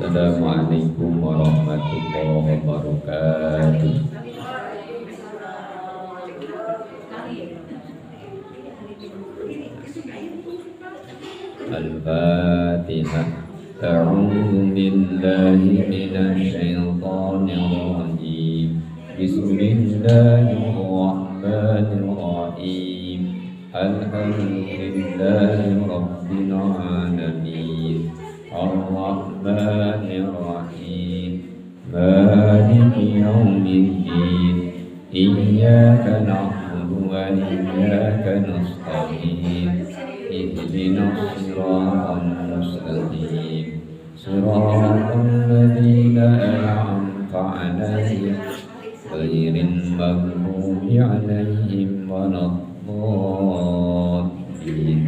Assalamualaikum warahmatullahi wabarakatuh. Al-Fatihah. A'udzu billahi minasy syaithanir rajim. Bismillahirrahmanirrahim. Alhamdulillahi rabbil alamin. Ar-Rahmanir Rahim. Maliki yaumiddin. Iyyaka na'budu wa iyyaka nasta'in. Ihdinas siratal mustaqim. Siratal ladzina an'amta 'alaihim ghairil maghdubi 'alaihim waladdallin.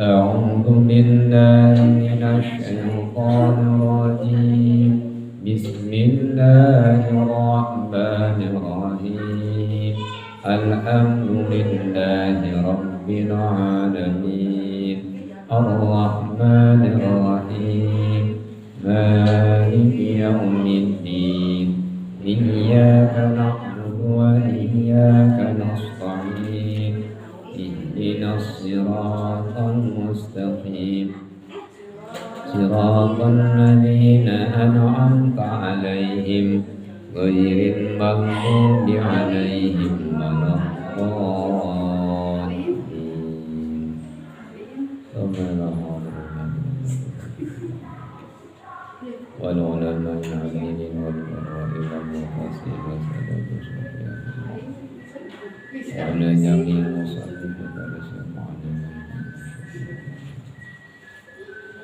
A'udzu billahi minasy syaithanir rajim. Bismillahirrahmanirrahim. Alhamdulillahi rabbil alamin. Ar-Rahmanir Rahim. Maliki yaumiddin. Iyyaka na'budu wa iyyaka nasta'in. Ihdinas siratal mustaqim. Siratal ladzina an'amta 'alaihim ghairil maghdubi 'alaihim waladdallin. والعلماء العاملين والقراء والمفسرين وعلى جميع المصلين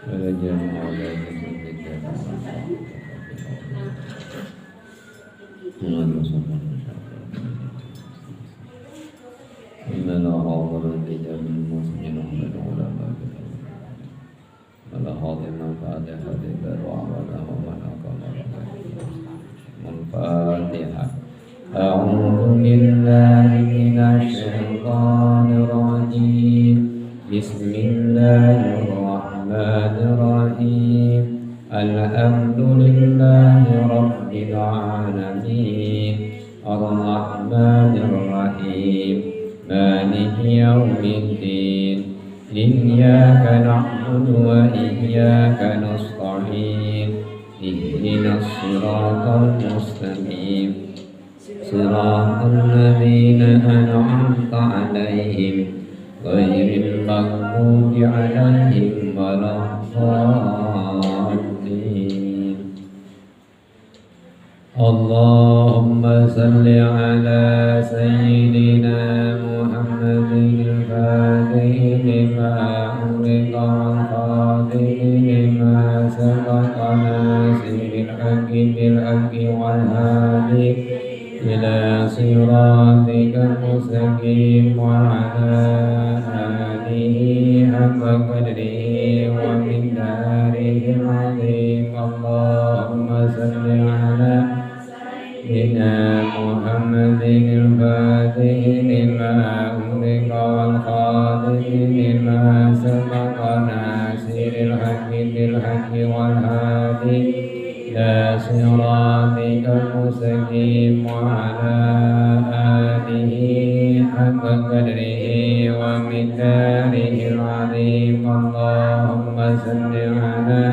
وعلى جميع من حاضر الرجال المسلمين والعلماء ولا حاضر من بعد هذه الدعوة ولا ومن أقام الفاتحة. أعوذ بالله من الشيطان الرجيم. بسم الله الرحمن الرحيم. الحمد لله رب العالمين. الرحمن الرحيم. مالك يوم الدين. إياك نعبد وإياك نستعين. اهدنا الصراط المستقيم. صراط الذين أنعمت عليهم غير المغضوب عليهم ولا الضالين. اللهم صل على سيدنا محمد الفاتح لما أغلق والخاتم لما سبق ناصر الحق بالحق والهادي إلى صراطك المستقيم وعلى آله حق قدره ومقداره العظيم. اللهم صل على سيدنا محمد الفاتح لما أغلق والخاتم لما سبق ناصر الحق بالحق والهادي إلى صراطك المستقيم وعلى آله حق قدره ومقداره العظيم. اللهم صل على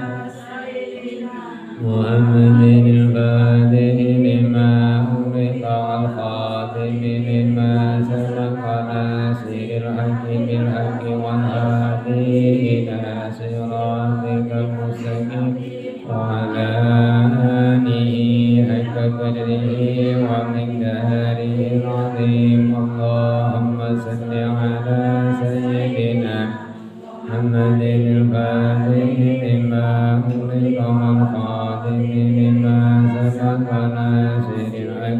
محمد الفاتح لما أغلق والخاتم لما سبق ناصر الحق بالحق والهادي إلى صراطك المستقيم وعلى آله حق قدره ومقداره العظيم. اللهم صل على سيدنا محمد الفاتح لما أغلق والخاتم لما سبق ناصر الحق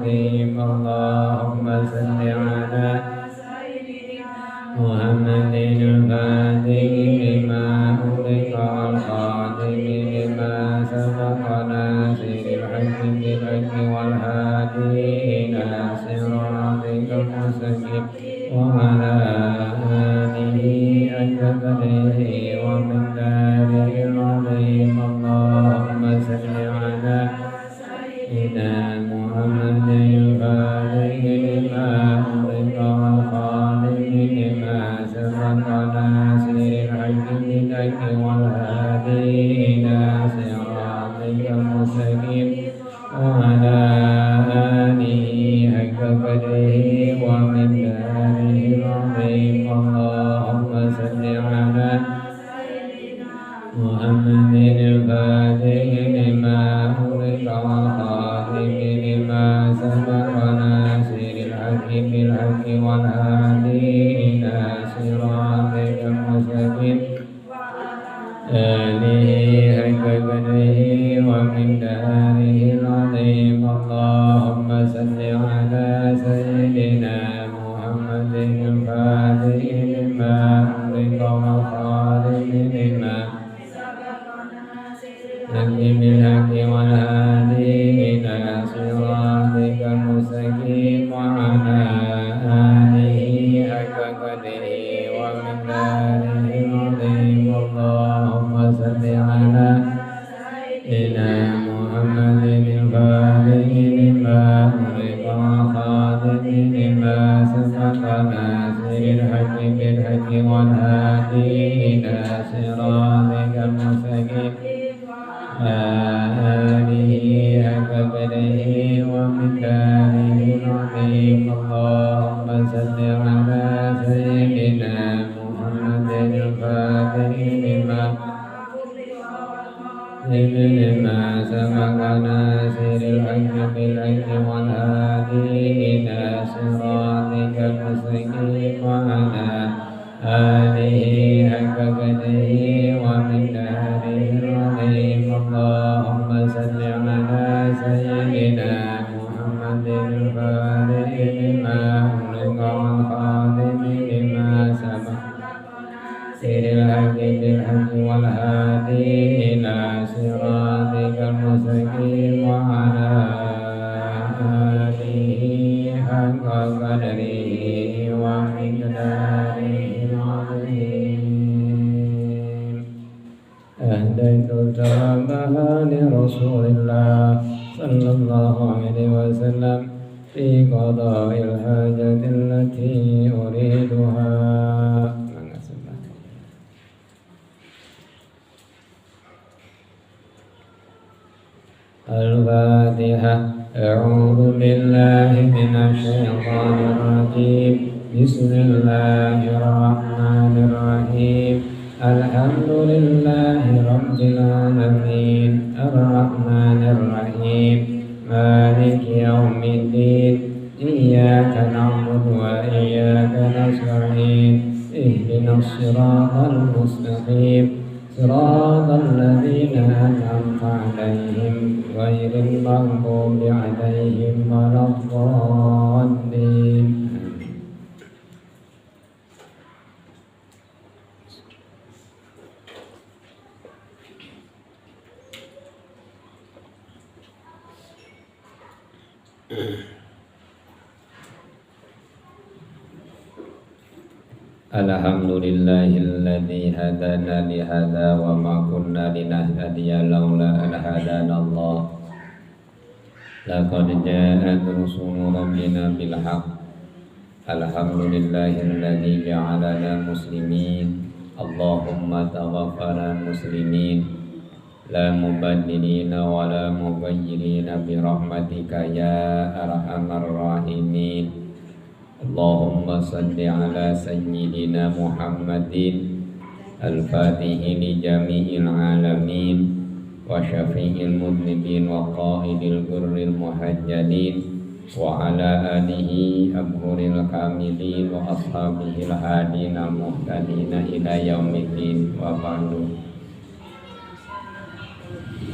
العظيم اللهم صل على محمد الفاتح لما أغلق والخاتم لما سبق ناصر الحق بالحق والهادي إلى صراطك المستقيم وعلى آله حق قدره ومقداره العظيم اللهم صل على سيدنا محمد الفاتح لما أغلق والخاتم لما سبق ناصر الحق بالحق والهادي إلى صراطك المستقيم وعلى آله حق قدره ومقداره العظيم اللهم صل على محمد الفاتح لما أغلق والخاتم لما سبق ناصر الحق بالحق والهادي إلى صراطك المستقيم آله حق قدره ومقداره العظيم اللهم صل على سيدنا محمد الفاتح لما أغلق والخاتم لما الحق بالحق والهادي إلى صراطك المستقيم وعلى آله حق قدره ومقداره العظيم اللهم صل على سيدنا محمد الفاتح لما أغلق والخاتم لما سبق ناصر الحق بالحق والهادي إلى صراطك المستقيم آله حق قدره ومقداره العظيم اللهم صل على سيدنا محمد الفاتح لما سبق ناصر الحق بالحق والهادي إلى صراطك المستقيم وعلى آله حق قدره ومقداره العظيم اللهم صل على سيدنا محمد الفاتح لما أغلق والخاتم لما سبق ناصر الحق بالحق والهادي إلى صراطك المستقيم وعلى آله حق قدره ومقداره العظيم أهديت ترابها لرسول الله صلى الله عليه وسلم في قضاء الحاجة التي أريدها الفاتحة أعوذ بالله من الشيطان الرجيم بسم الله الرحمن الرحيم الحمد لله رب العالمين الرحمن الرحيم مالك يوم الدين إياك نعبد وإياك نستعين اهدنا الصراط المستقيم صراط الذين أنعمت عليهم غير المغضوب عليهم ولا الضالين Alhamdulillahilladzi hadana li hadza wa ma kunna linahtadiya laula an hadana Allah. Laqad ja'at rusulu rabbina bil haqq. Alhamdulillahilladzi ja'alana muslimin. Allahumma tawaffana muslimin. La mubaddilina wa la mughayyirina bi rahmatika ya arhamar rahimin. Allahumma salli ala sayyidina Muhammadin al-fatihi li jami'il alamin wa syafi'il mudnibin wa qaidil gurril muhajjalin wa ala alihi abhuril kamilin wa ashabihil hadina muhtadina ila yaumiddin wa ba'du.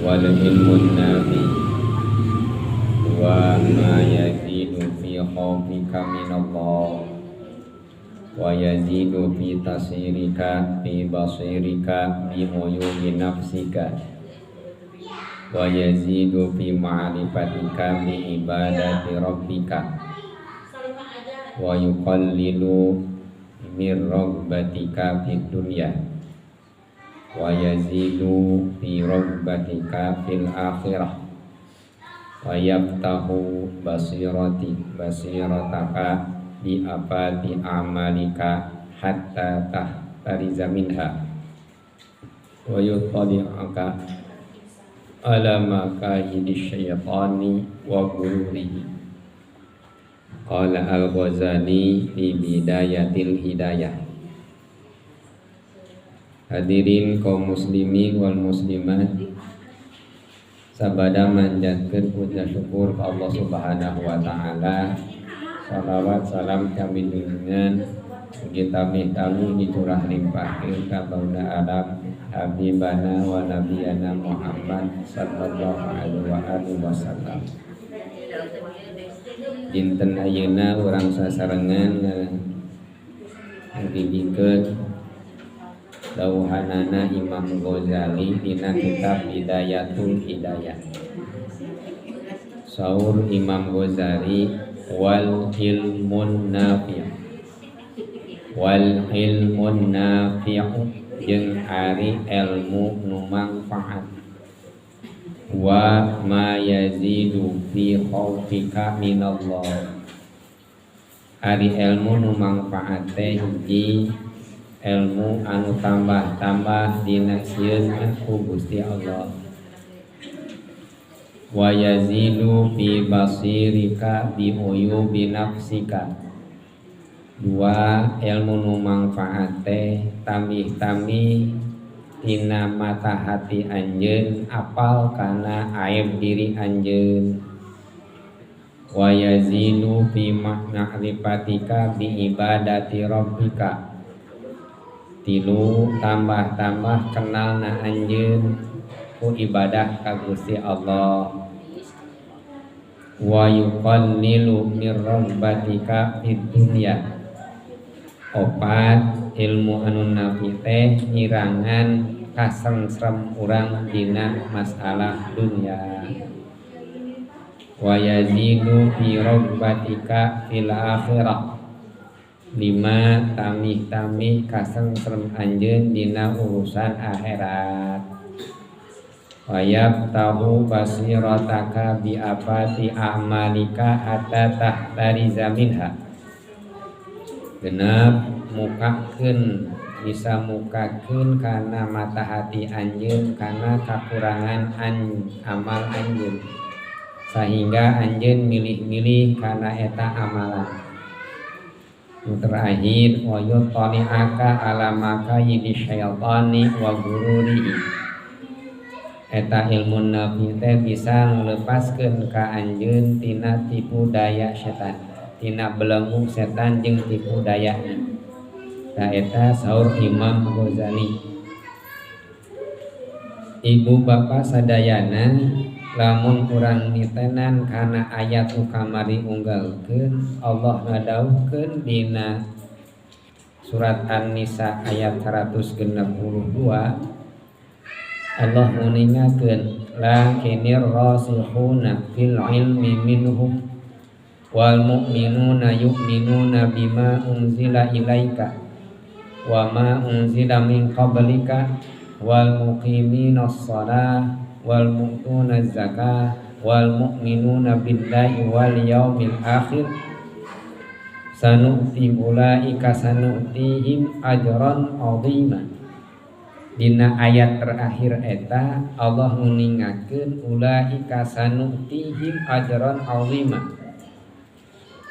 Wal ilmun nafi wa ma yazidu fi khawfika minallah wa yazidu fi tasirika fi basirika bi uyubi nafsika wa yazidu fi ma'rifatika bi ibadati rabbika wa yuqallilu min ragbatika fid dunya wa yazidu fi ragbatika fil akhirah wa yaftahu basirataka bi afati amalika hatta tahtariza minha wa yutali'aka ala makayidi syaitani wa gururihi. Qala Al-Ghazali fi bidayatil hidayah. Hadirin kaum muslimin wal muslimat, sabada manjatkeun puja syukur ka Allah Subhanahu wa taala. Salawat salam kami junjungan kita kami dicurah limpahkeun ka bauna alam habibana wa nabiyana Muhammad sallallahu alaihi wasallam. Dinten ayeuna urang sasarengan ngidikeun dawuhanana Imam Ghazali dina kitab Bidayatul Hidayah. Saur Imam Ghazali, wal ilmun nafi' jeung ari ilmu nu mangfaat wa ma yazidu fi khaufika minallah. Ari ilmu nu mangfaat teh hiji ilmu anu tambah-tambah dina sieun ku Gusti Allah. Wa yazidu fi basirika bi uyubi nafsika. Dua ilmu nu mangfaat teh tambih-tambih tina mata hati anjeun apal kana aib diri anjeun. Wa yazidu fi ma'rifatika bi ibadati rabbika. Tilu tambah-tambah kenalna anjeun ku ibadah ka Gusti Allah. Wa yuqallilu min rabbatika fid dunya. Opat ilmu anu nafi teh ngirangan kasengsrem urang dina masalah dunya. Wa yazidu fi rabbatika fil akhirah. 5 tamih-tamih kasengsrem anjeun dina urusan akhirat. Wa yaftahu basirataka bi afati a'malika hatta tahtariza minha. Genep mukakeun bisa mukakeun kana mata hati anjeun kana kakurangan amal anjeun sehingga anjeun milih-milih kana eta amalan. Nu terakhir wa yutali'aka ala makayidi syaitani wa gururihi. Eta ilmu nafi teh bisa nglepaskeun ka anjeun tina tipu daya setan, tina belenggu setan jeung tipu dayana. Ta eta saur Imam Ghazali. Ibu bapak sadayana, lamun urang nitenan kana ayat nu kamari unggalkeun, Allah ngadawuhkeun dina surat An-Nisa ayat 162. Allah nguningakeun lakinir rasikhuna fil ilmi minhum wal mu'minuna yu'minuna bima unzila ilaika wa ma unzila min qablika wal muqiminas shalah wal mu'tunaz zakah wal mu'minuna billahi wal yaumil akhir sanu'ti ulaika sanu'tihim ajran 'azima. Dina ayat terakhir eta Allah nguningakeun ulaika sanu'tihim ajran 'azima.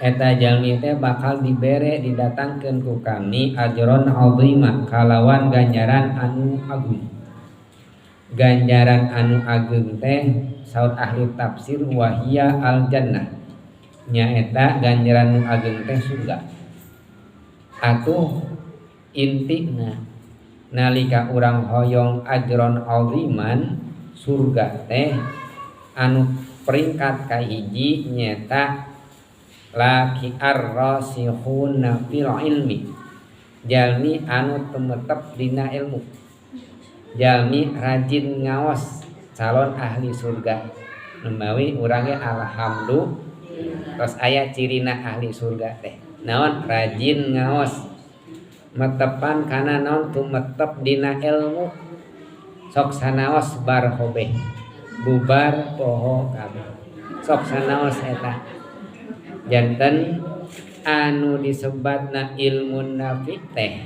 Eta jalmi teh bakal dibere didatangkeun ku kami ajron azima kalawan ganjaran anu agung. Ganjaran anu agung teh saut ahli tafsir wahia al jannah. Nyaeta ganjaran anu agung teh surga. Atuh intina nalika urang hoyong ajron aziman surga teh anu peringkat kahiji nyata laki ar-rasikhuna fil ilmi, jalmi anu tumetep dina ilmu, jalmi rajin ngaos calon ahli surga. Memawi urangnya alhamdulillah. Terus aya cirina ahli surga teh naon rajin ngaos metepan kana naon tumetep dina ilmu, sok sanaos bar hobeh bubar poho kabeh, sok sanaos eta janten anu disebatna ilmu nafi teh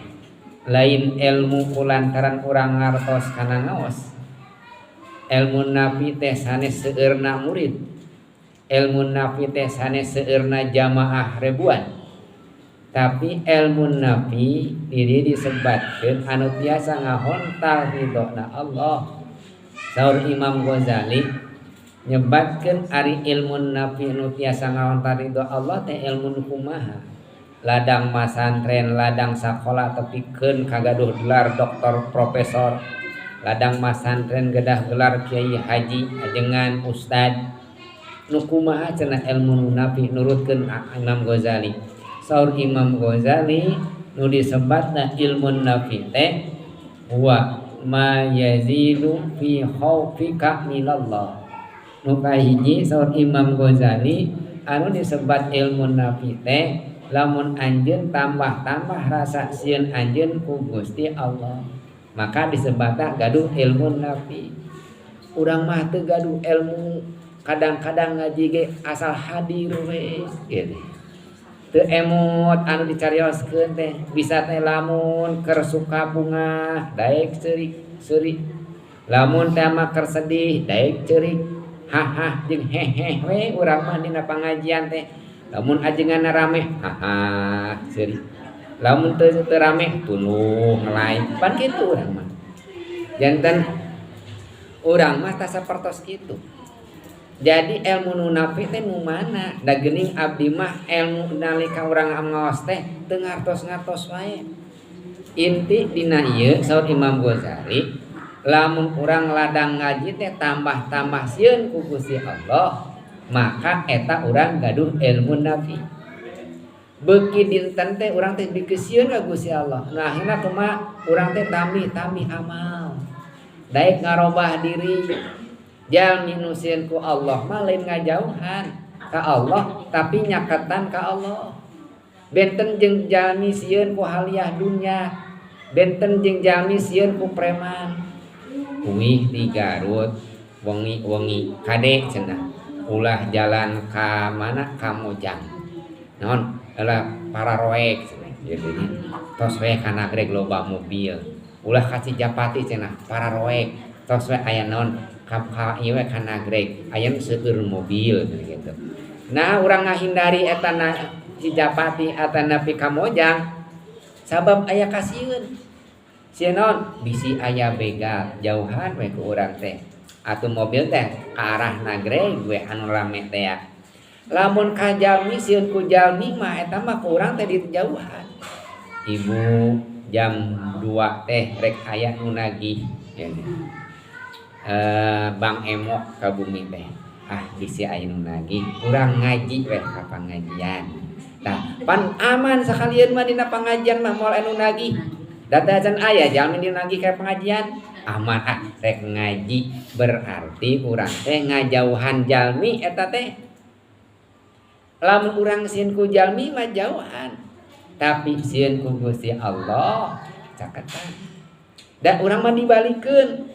lain ilmu kulantaran urang ngartos kana ngaos. Ilmu nafi teh sanes seueurna murid, ilmu nafi teh sanes seueurna jamaah ribuan. Tapi ilmu nafi diri disebatkeun anu tiasa ngahontal ridona Allah. Saur Imam Ghazali nyebatkeun ari ilmu nafi anu tiasa ngahontal ridho Allah teh ilmu kumaha. Ladang masantren, ladang sakola tepikeun kagaduh gelar doktor profesor. Ladang masantren gedah gelar kiai haji ajengan ustad. Nu kumaha cenah ilmu nafi nurutkeun Imam Ghazali. Saur Imam Ghazali nu disebatna ilmu nafi teh wa ma yazidu fi khaufika minallah. Nu kahiji saur Imam Ghazali anu disebat ilmu nafi teh lamun anjeun tambah-tambah rasa sieun anjeun ku Gusti Allah, maka disebutna gaduh ilmu nafi. Urang mah teu gaduh ilmu, kadang-kadang ngaji ge asal hadir we gitu. Teu emot anu dicarioskeun teh bisa teh lamun keur suka bunga daek ceurik, lamun teh mah keur sedih daek ceurik, hah jeung heh we urang mah dina pangajian teh. Lamun ajenganna rame hah ceurik, lamun teu rame tuluh ngelai pan kitu urang mah. Janten urang mah tah sapertos kitu. Jadi ilmu nu nafi teh nu mana? Da geuning abdi mah ilmu nalika urang ngaos teh teu ngartos-ngartos wae. Inti dina ieu saur Imam Ghazali, lamun urang ladang ngaji teh tambah-tambah sieun ku Gusti Allah, maka eta urang gaduh ilmu nafi. Beuki dinten teh urang teh dikesieun ka Gusti Allah. Nah akhirna kumaha urang teh tamih amal. Daek ngarobah diri. Jalmi nu sieun ku Allah mah lain ngajauhan ka Allah tapi nyaketan ka Allah. Benten jeung jalmi sieun ku haliah dunya, benten jeung jalmi sieun ku preman. Uih di Garut wengi kade cenah ulah jalan ka mana ka Mojang. Naon ela para roek gitu nya. Tos we kana greg loba mobil. Ulah ka Cijapati cenah para roek. Tos we aya naon ka ieu we kana greg aya seueur mobil gitu. Nah urang ngahindari eta na Cijapati eta nepi ka Mojang sabab aya kasieun. Sieun naon bisi aya begal jauhan we ku urang teh. Atuh mobil teh ka arah nagreg we anu rame teh. Lamun ka jalmi sieun ku jalmi mah eta mah ku urang teh di jauhan. Ibu jam 2 teh rek aya nu nagih. Bang Emok ka bumi teh. Bisi aya nu nagih, urang ngaji we ka pangajian. Tah pan aman sakalian mah dina pangajian mah moal anu nagih. Datajan aya jalmi dina nagih ka pangajian. Aman rek ngaji berarti urang teh ngajauhan jalmi eta teh. Lamun urang sieun ku jalmi mah jauhan. Tapi sieun ku Gusti Allah caketan. Da urang mah dibalikeun.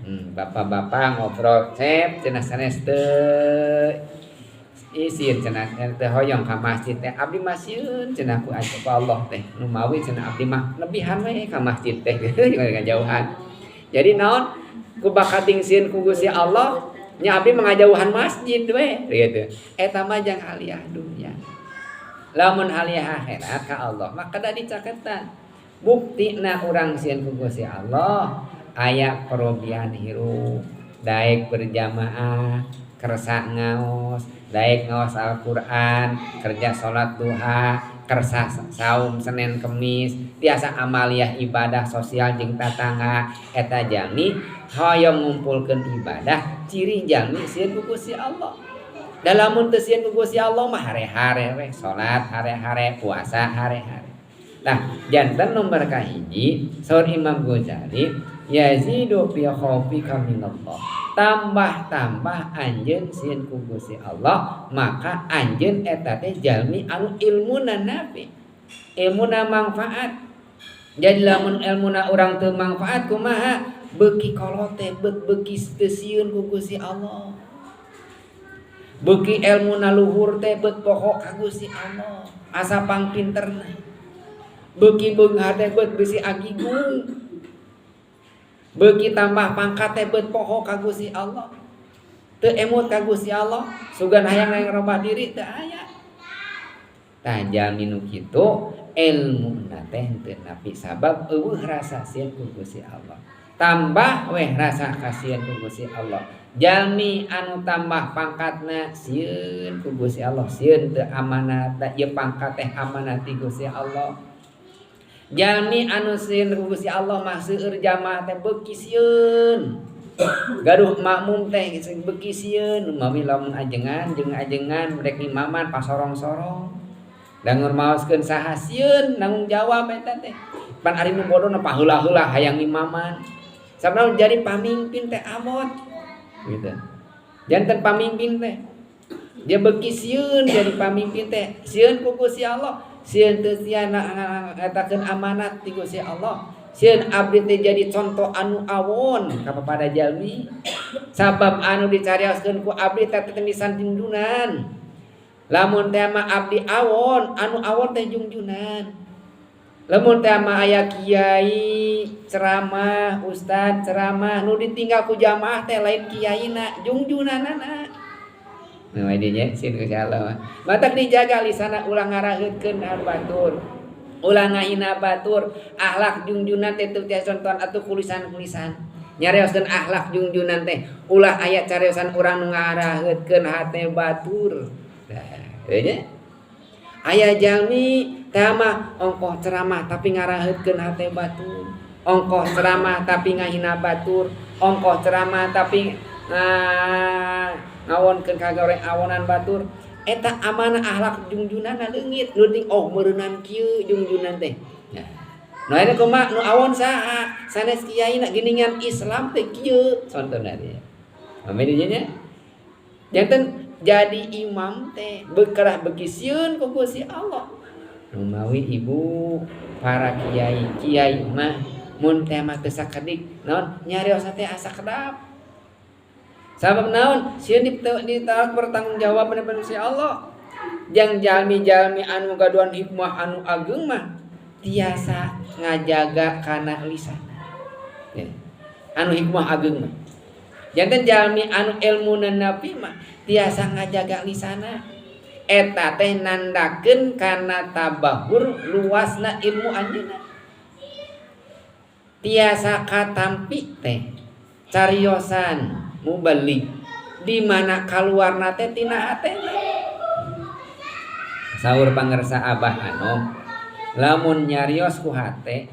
Bapak-bapak ngobrol cep cenah sanes teu isin cenah teh hoyong ka masjid teh abdi mah sieun cenah ku Allah teh nu mawi cenah abdi mah lebihan we ka masjid teh ngajauhan. Jadi naon ku bakating sieun ku Gusti Allah nya abdi mangajauhan masjid we gitu. Eta mah jang haliah dunya. Lamun haliah akhirat ka Allah maka da dicaketan. Buktina urang sieun ku Gusti Allah aya perobian hirup, daek berjamaah, kersa ngaos, daek ngaos Al-Quran, kerja sholat duha, kersa saum Senin Kemis tiasa amaliah ibadah sosial jeung tatangga eta jalmi hoyong ngumpulkeun ibadah ciri jalmi sieun ku Gusti Allah. Da lamun teu sieun ku Gusti Allah mah hare-hare we salat hare-hare puasa hare-hare. Nah, janten nomor kahiji saur Imam Ghazali yazidu fi khaufika minallah. Tambah-tambah anjeun sieun ku Gusti Allah, maka anjeun eta teh jalmi anu ilmuna nafi. Ilmuna manfaat. Jadi lamun ilmuna urang teu manfaat kumaha? Beuki kolot teh beuki teu sieun ku Gusti Allah. Beuki ilmuna luhur teh beut poho ka Gusti Allah. Asa pangpinterna. Beuki beunghar teh beut bisi agigung. Beuki tambah pangkat teh beut poho ka Gusti Allah. Teu emut ka Gusti Allah, sugan hayang ngarobah diri teu aya. Tah jalmi nu kitu ilmuna teh teu napi sabab eueuh rasa sieun ku Gusti Allah. Tambah weh rasa kasieun ku Gusti Allah. Jalmi anu tambah pangkatna sieun ku Gusti Allah, sieun teu amanat, da ieu pangkat teh amanat ti Gusti Allah. Jalmi anu sieun ku Gusti Allah mah seueur jamaah teh beuki sieun. Gaduh makmum teh beuki sieun, umawi lamun ajengan jeung ajengan rek imaman pasorong-sorong. Da ngurmaoskeun saha sieun nanggung jawab eta teh. Pan ari nu bodoh na paheula-heula hayang imaman. Sabab jadi pamimpin teh amot. Gitu. Janten pamimpin teh dia beuki sieun jadi pamimpin teh sieun ku Gusti Allah, sieun teu sia ngatakeun amanat ti Gusti Allah, sieun abdi teh jadi contoh anu awon ka pada jalmi. Sabab anu dicarioskeun ku abdi teh temisan junjunan. Lamun teh mah abdi awon, anu awon teh junjunan. Lamun teh mah aya kiai ceramah, ustad ceramah nu ditinggal ku jamaah teh lain kiaina, jungjunanana. Nah, dinya sin Gusti Allah. Matak dijaga lisana ulang ngaraheutkeun batur. Ulang ngahina batur, akhlak junjunan teh teu tiasa contohan atuh kulisan-kulisan. Nyarioskeun akhlak junjunan teh ulah aya cariosan urang nu ngaraheutkeun hate batur. Nah, nya aya jalmi teh mah ongkoh ceramah tapi ngaraheutkeun hate batur. Ongkoh ceramah tapi ngahina batur. Ongkoh ceramah tapi ngawonkeun kagoreng awonan batur. Eta amanah akhlak junjunanna leungit. Nu ting meureunan kieu junjunan teh. Nah, eta kumaha nu awon saha? Sanes kiaina geuningan Islam teh kieu contona dia. Ame dieu nya. Janten jadi imam teh bekerah beuki sieun ku Gusti Allah. Rumawi ibu para kiai mah mun teh mah teu sakedik naon nyarios teh asa kedap. Sabab naon sieun ditaat bertanggung jawab depan Gusti Allah. Jang jalmi-jalmi anu gaduhan hikmah anu ageung mah tiasa ngajaga kana lisan. Anu hikmah ageung mah. Janten jalmi anu ilmuna nabi mah tiasa ngajaga lisana. Eta teh nandakeun kana tabahur luasna ilmu anjeunna. Tiasa katampi teh cariosan mubalik di mana kaluarna teh tina hatena. Saur pangersa Abah Anom, lamun nyarios ku hate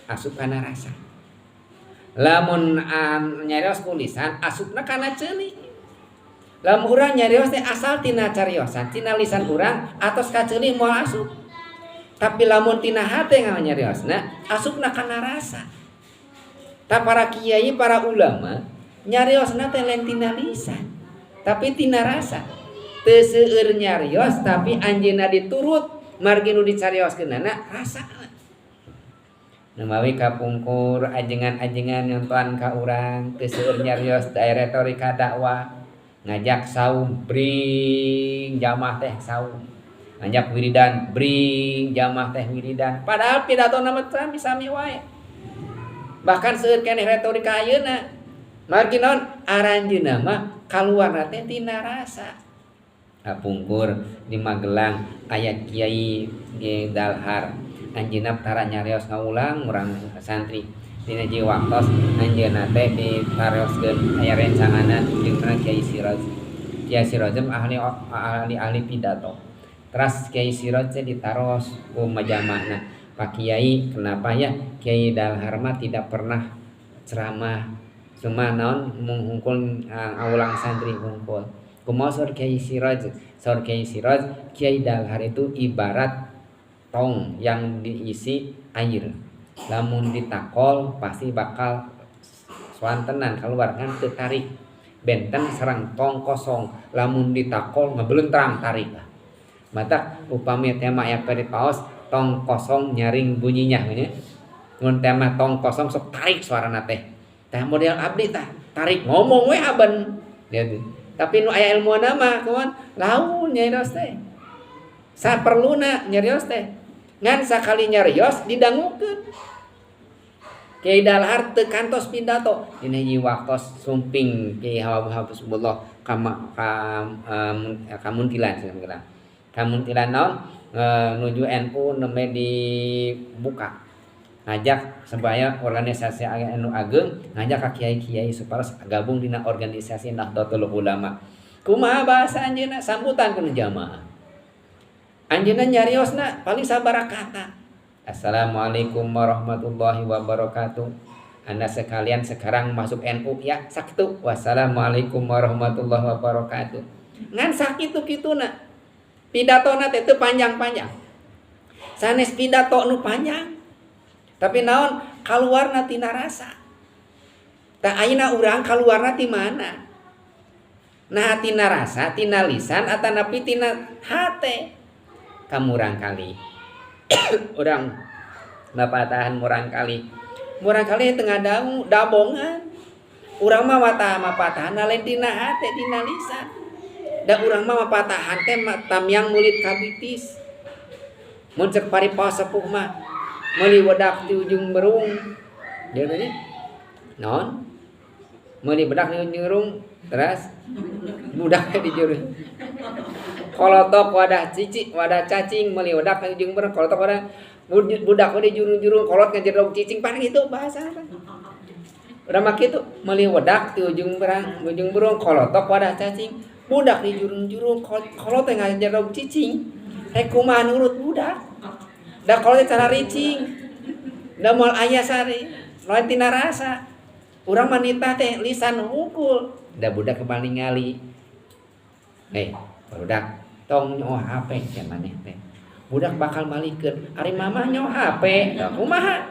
asup kana rasa. Lamun nyarios ku lisan asupna kana ceuli. Lamun urang nyarios teh asal tina cariosan, tina lisan urang atos ka ceuli moal asup. Tapi lamun tina hate nganyariosna asupna kana rasa. Ta para kiai, para ulama nyariosna teh lain tina lisan, tapi tina rasa. Teu seueur nyarios tapi anjeunna diturut margi nu dicarioskeunana rasana. Namawi kapungkur ajengan-ajengan nyontohan ka urang teu seueur nyarios daerah retorika dakwah. Ngajak saum bring jamaah teh saum. Ngajak wiridan bring jamaah teh wiridan. Padahal pidatona mah sami wae. Bahkan seueur keneh retorika ayeuna. Margi naon aranjeunna mah kaluarna teh tina rasa. Kapungkur di Magelang aya Kiai Dalhar. Anjeunna tara nyarios ngaulang urang santri. Dina ji waktos anjeunna teh ditarioskeun aya rencanganna jeung Kiai Siraj. Kiai Siraj ahli pidato. Teras Kiai Siraj ditaros majamahna. Pak Kiai, kenapa ya Kiai Dalhar mah tidak pernah ceramah, cuma naon menghungkul aulang santri hungkul. Kumaha saur Kiai Siraj? Saur Kiai Siraj, Kiai Dalhar itu ibarat tong yang diisi air. Lamun ditakol pasti bakal swantenan keluar kan teu tarik. Benten serang tong kosong, lamun ditakol ngebelentang tarik. Mata upami tema aya peri paos tong kosong nyaring bunyinya nya. Mun tema tong kosong sok tarik suarana teh. Tah model abdi tah tarik ngomong we aben. Tapi nu aya ilmuana mah kumaha? Laun nyarios teh. Saperluna nyarios teh. Ngan sakali nyarios didangukeun. Kiai Dalhar teu kantos pidato dina hiji waktos sumping Kiai Habibullah kamuntilan cenah. Kamuntilan naon nuju NU neme dibuka. Ngajak sebaya organisasi anu ageung ngajak ka kiai-kiai supaya gabung dina organisasi Nahdlatul Ulama. Kumaha bahasa anjeunna sambutan ku jamaah. Anjeunna nyariosna paling sabaraha kata. Assalamualaikum warahmatullahi wabarakatuh. Anda sekalian sekarang masuk NU ya sakitu. Wassalamualaikum warahmatullahi wabarakatuh. Ngan sakitu kituna. Pidatona teh teu panjang-panjang. Sanes pidato nu panjang. Tapi naon kaluarna tina rasa. Tah ayeuna urang kaluarna ti mana? Nah tina rasa, tina lisan atanapi tina hate. Kamurang kali. Orang mapatahan murang kali tengah dabongan urang mah mapatahan lain dina hate dina lisan da urang mah mapatahan teh tamiang mulit kabitis mun cek paripaos sepuh mah meuli wedak di ujung berung dia tadi non meuli bedak di ujung berung terus budaknya di jurung kolotok wadah cacing meuli wedak di ujung berung kolotok wadah budak di jurung-jurung kolot ngajedog cicing pan gitu bahasa apa udah mak kitu meuli wedak di ujung berung kolotok wadah cacing budak di jurung-jurung kolot teh ngajedog cicing rek kumaha nurut budak da kolot cara ricing da moal aya sari lain tina rasa urang manita teh lisan hungkul da budak kembali ngali budak tong nyawa HP can maneh teh budak bakal malikeun ari mamah nyawa HP da kumaha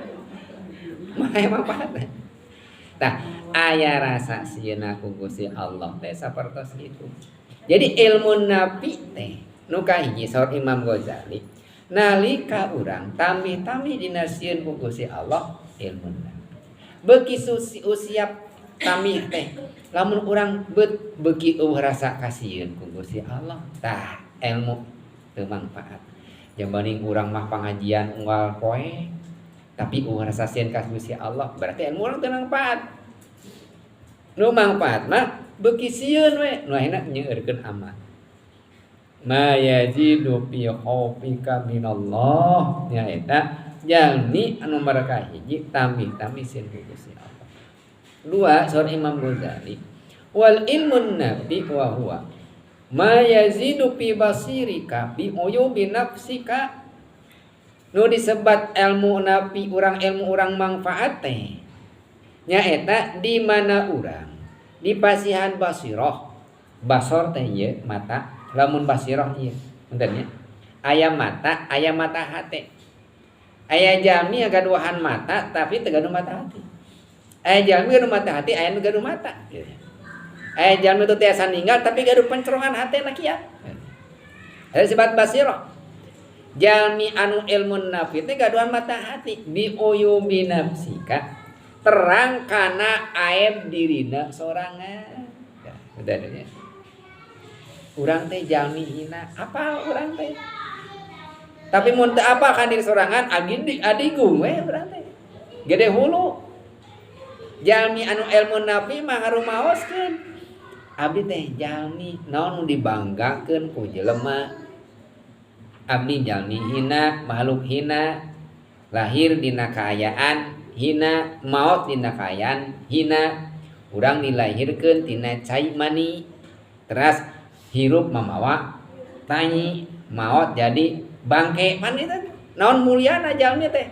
mah emang pahat tah aya rasa sieuna ku Gusti Allah teh sapertos kitu jadi ilmu nabi teh nu kahiji saur Imam Ghazali nalika urang tamih-tamih dina sieun ku Gusti Allah ilmu nabi beuki usia tamih teh lamun urang beuki rasa kasieun ku Gusti Allah tah ilmu teu manfaat jambanding urang mah pangajian unggal poe tapi rasa sieun ka Gusti Allah berarti ilmu urang teu manfaat nu manfaat mah beuki sieun we nu ayeuna nyeueurkeun amal ma yazidu fi khaufika minallah nya eta jalmi anu barakah hiji tamih-tamih sieun ku Gusti Allah. Dua saur Imam Ghazali wal ilmun nabi wa huwa ma yazidu fi basirika bi uyubi nafsika nu disebat ilmu nabi ilmu urang manfaat teh nyaeta di mana urang di pasihan basirah basor teh ieu mata lamun basirah ieu punten nya aya mata hate aya jalmi gaduhan mata tapi teu gaduh mata hati aya jalmi gaduh mata hati aya nu gaduh mata aya jalmi teu tiasa ninggal tapi gaduh pencerongan hatena kieu ada sifat basirah jalmi anu ilmu nafi teh gaduhan mata hati bi uyubi nafsika terang kana aib dirina sorangan udah nya urang teh jalmi hina apa urang teh tapi mun teu apa kan diri sorangan adigung we urang teh gede hulu jalmi anu ilmu nafi mah ngarumaoskeun abdi teh jalmi naon nu dibanggakeun ku jelema abdi jalmi hina makhluk hina lahir dina kaayaan hina maot dina kaayaan hina urang dilahirkeun tina cai mani teras hirup mamawa tanyi maot jadi bangke pan itu naon mulyana jalmi teh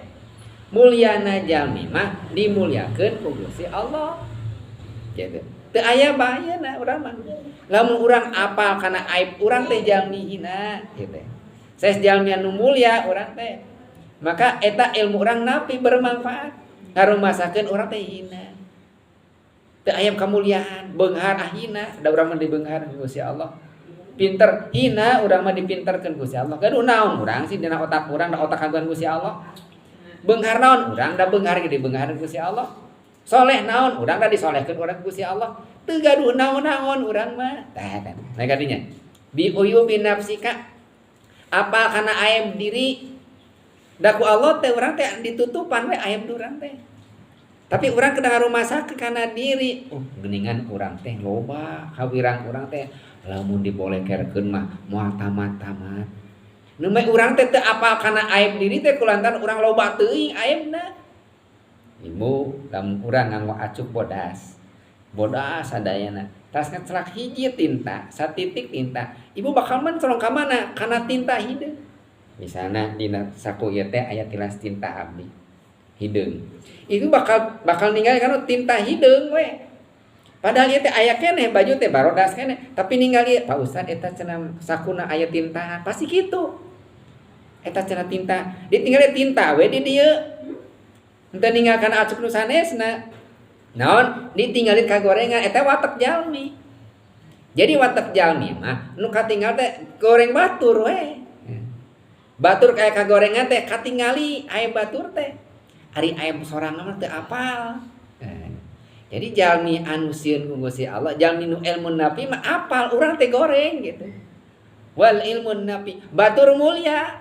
mulyana jalmi mah dimuliakeun ku Gusti Allah gitu teu aya bahayana urang mah lamun urang apal kana aib urang teh jalmi hina gitu saes jalmi anu mulia urang teh maka eta ilmu urang napi bermanfaat harumasakeun urang teh hina teu aya kamuliaan beunghar hina da urang mah dibeunghar ku Gusti Allah pinter hina urang mah dipinterkeun Gusti Allah gaduh naon urang sih dina otak urang da otak kagungan Gusti Allah beunghar naon urang da beunghar ge dibeunghar Gusti Allah soleh naon urang da disolehkeun urang Gusti Allah teu gaduh naon-naon urang mah tah kan kadinya bi uyubi nafsika apa kana aib diri da ku Allah teh urang teh ditutupan we aib urang teh tapi urang kedah rumasakeun kana diri geuningan urang teh loba kawirang urang teh lamun dibolekerkeun mah moal tamat-tamat nu mah urang teh teu apal kana aib diri teh kulantaran urang loba teuing aibna ibu lamun urang nganggo acuk bodas sadayana tas ngecelak hiji tinta satitik tinta ibu bakal mencolong ka mana kana tinta hideung misalna dina saku ieu teh aya tilas tinta abdi hideung itu bakal ningali kana tinta hideung we padahal ieu teh aya keneh baju teh barodas keneh tapi ningali Pak Ustad eta cenah sakuna aya tinta pasti kitu eta cenah tinta ditinggali tinta we di dieu henteu ninggalkeun acuk nu sanesna naon ditinggali kagorengan eta watek jalmi jadi watek jalmi mah nu katinggal teh goreng batur we batur kaya kagorengan teh katingali aya batur teh ari aya sorangan mah teu apal jadi jalmi anu sieun ku Gusti Allah jalmi nu ilmu napi mah apal urang teh goreng gitu wal ilmu napi batur mulia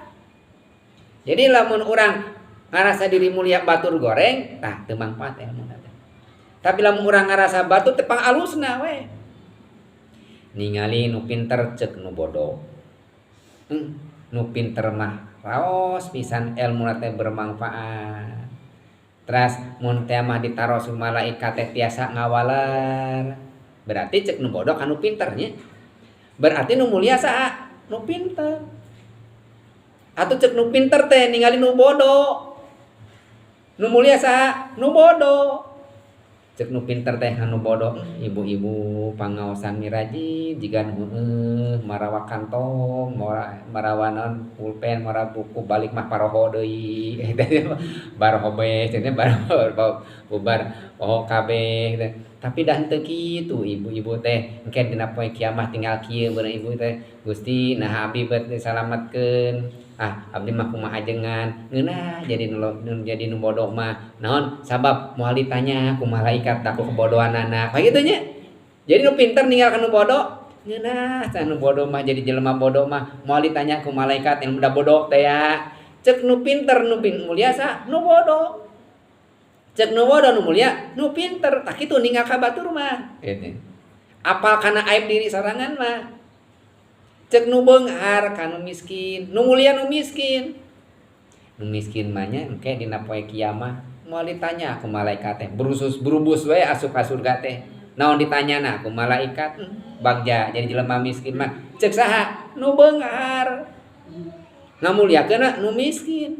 jadi lamun urang ngarasa diri mulia batur goreng tah teu mangfaat ilmu napi tapi lamun urang ngarasa batur teh pangalusna we ningali nu pinter ceuk nu bodoh nu pinter mah raos pisan ilmu teh bermanfaat teras mun teh mah ditaros malaikat teh tiasa ngawalar berarti cek nu bodoh anu pinter nya berarti nu mulia saha nu pinter atuh cek nu pinter teh ningali nu bodoh nu mulia saha nu bodoh cek nu pinter teh anu bodoh ibu-ibu pangaosan miraji jigan marawa kantong marawanan pulpen marawa buku balik mah paroho deui baroho be cenah baroho bubar poho kabeh tapi dah teu kitu ibu-ibu teh engke dina poe kiamat tinggal kieu beunang ibu teh Gusti nah abdi bet disalametkeun abdi mah kumaha ajengan ngeunah jadi nu bodoh mah naon sabab moal ditanya ku malaikat da ku kebodohanana ka kitu nya jadi nu pinter ninggalkeun nu bodoh ngeunah can nu bodoh mah jadi jelema bodoh mah moal ditanya ku malaikat yang udah bodoh teh ya cek nu pinter nu mulia sa nu bodoh cek nu bodoh nu mulia nu pinter tak kitu ninggal ka batur mah gitu apal kana aib diri sorangan mah cek nu beunghar kanu miskin nu mulia nu miskin mah nya engke dina poe kiamah moal ditanya ku malaikat teh berubus we asup ka surga teh naon ditanyana ku malaikat bagja jadi jelema miskin mah cek saha nu beunghar ngamuliakeun nu miskin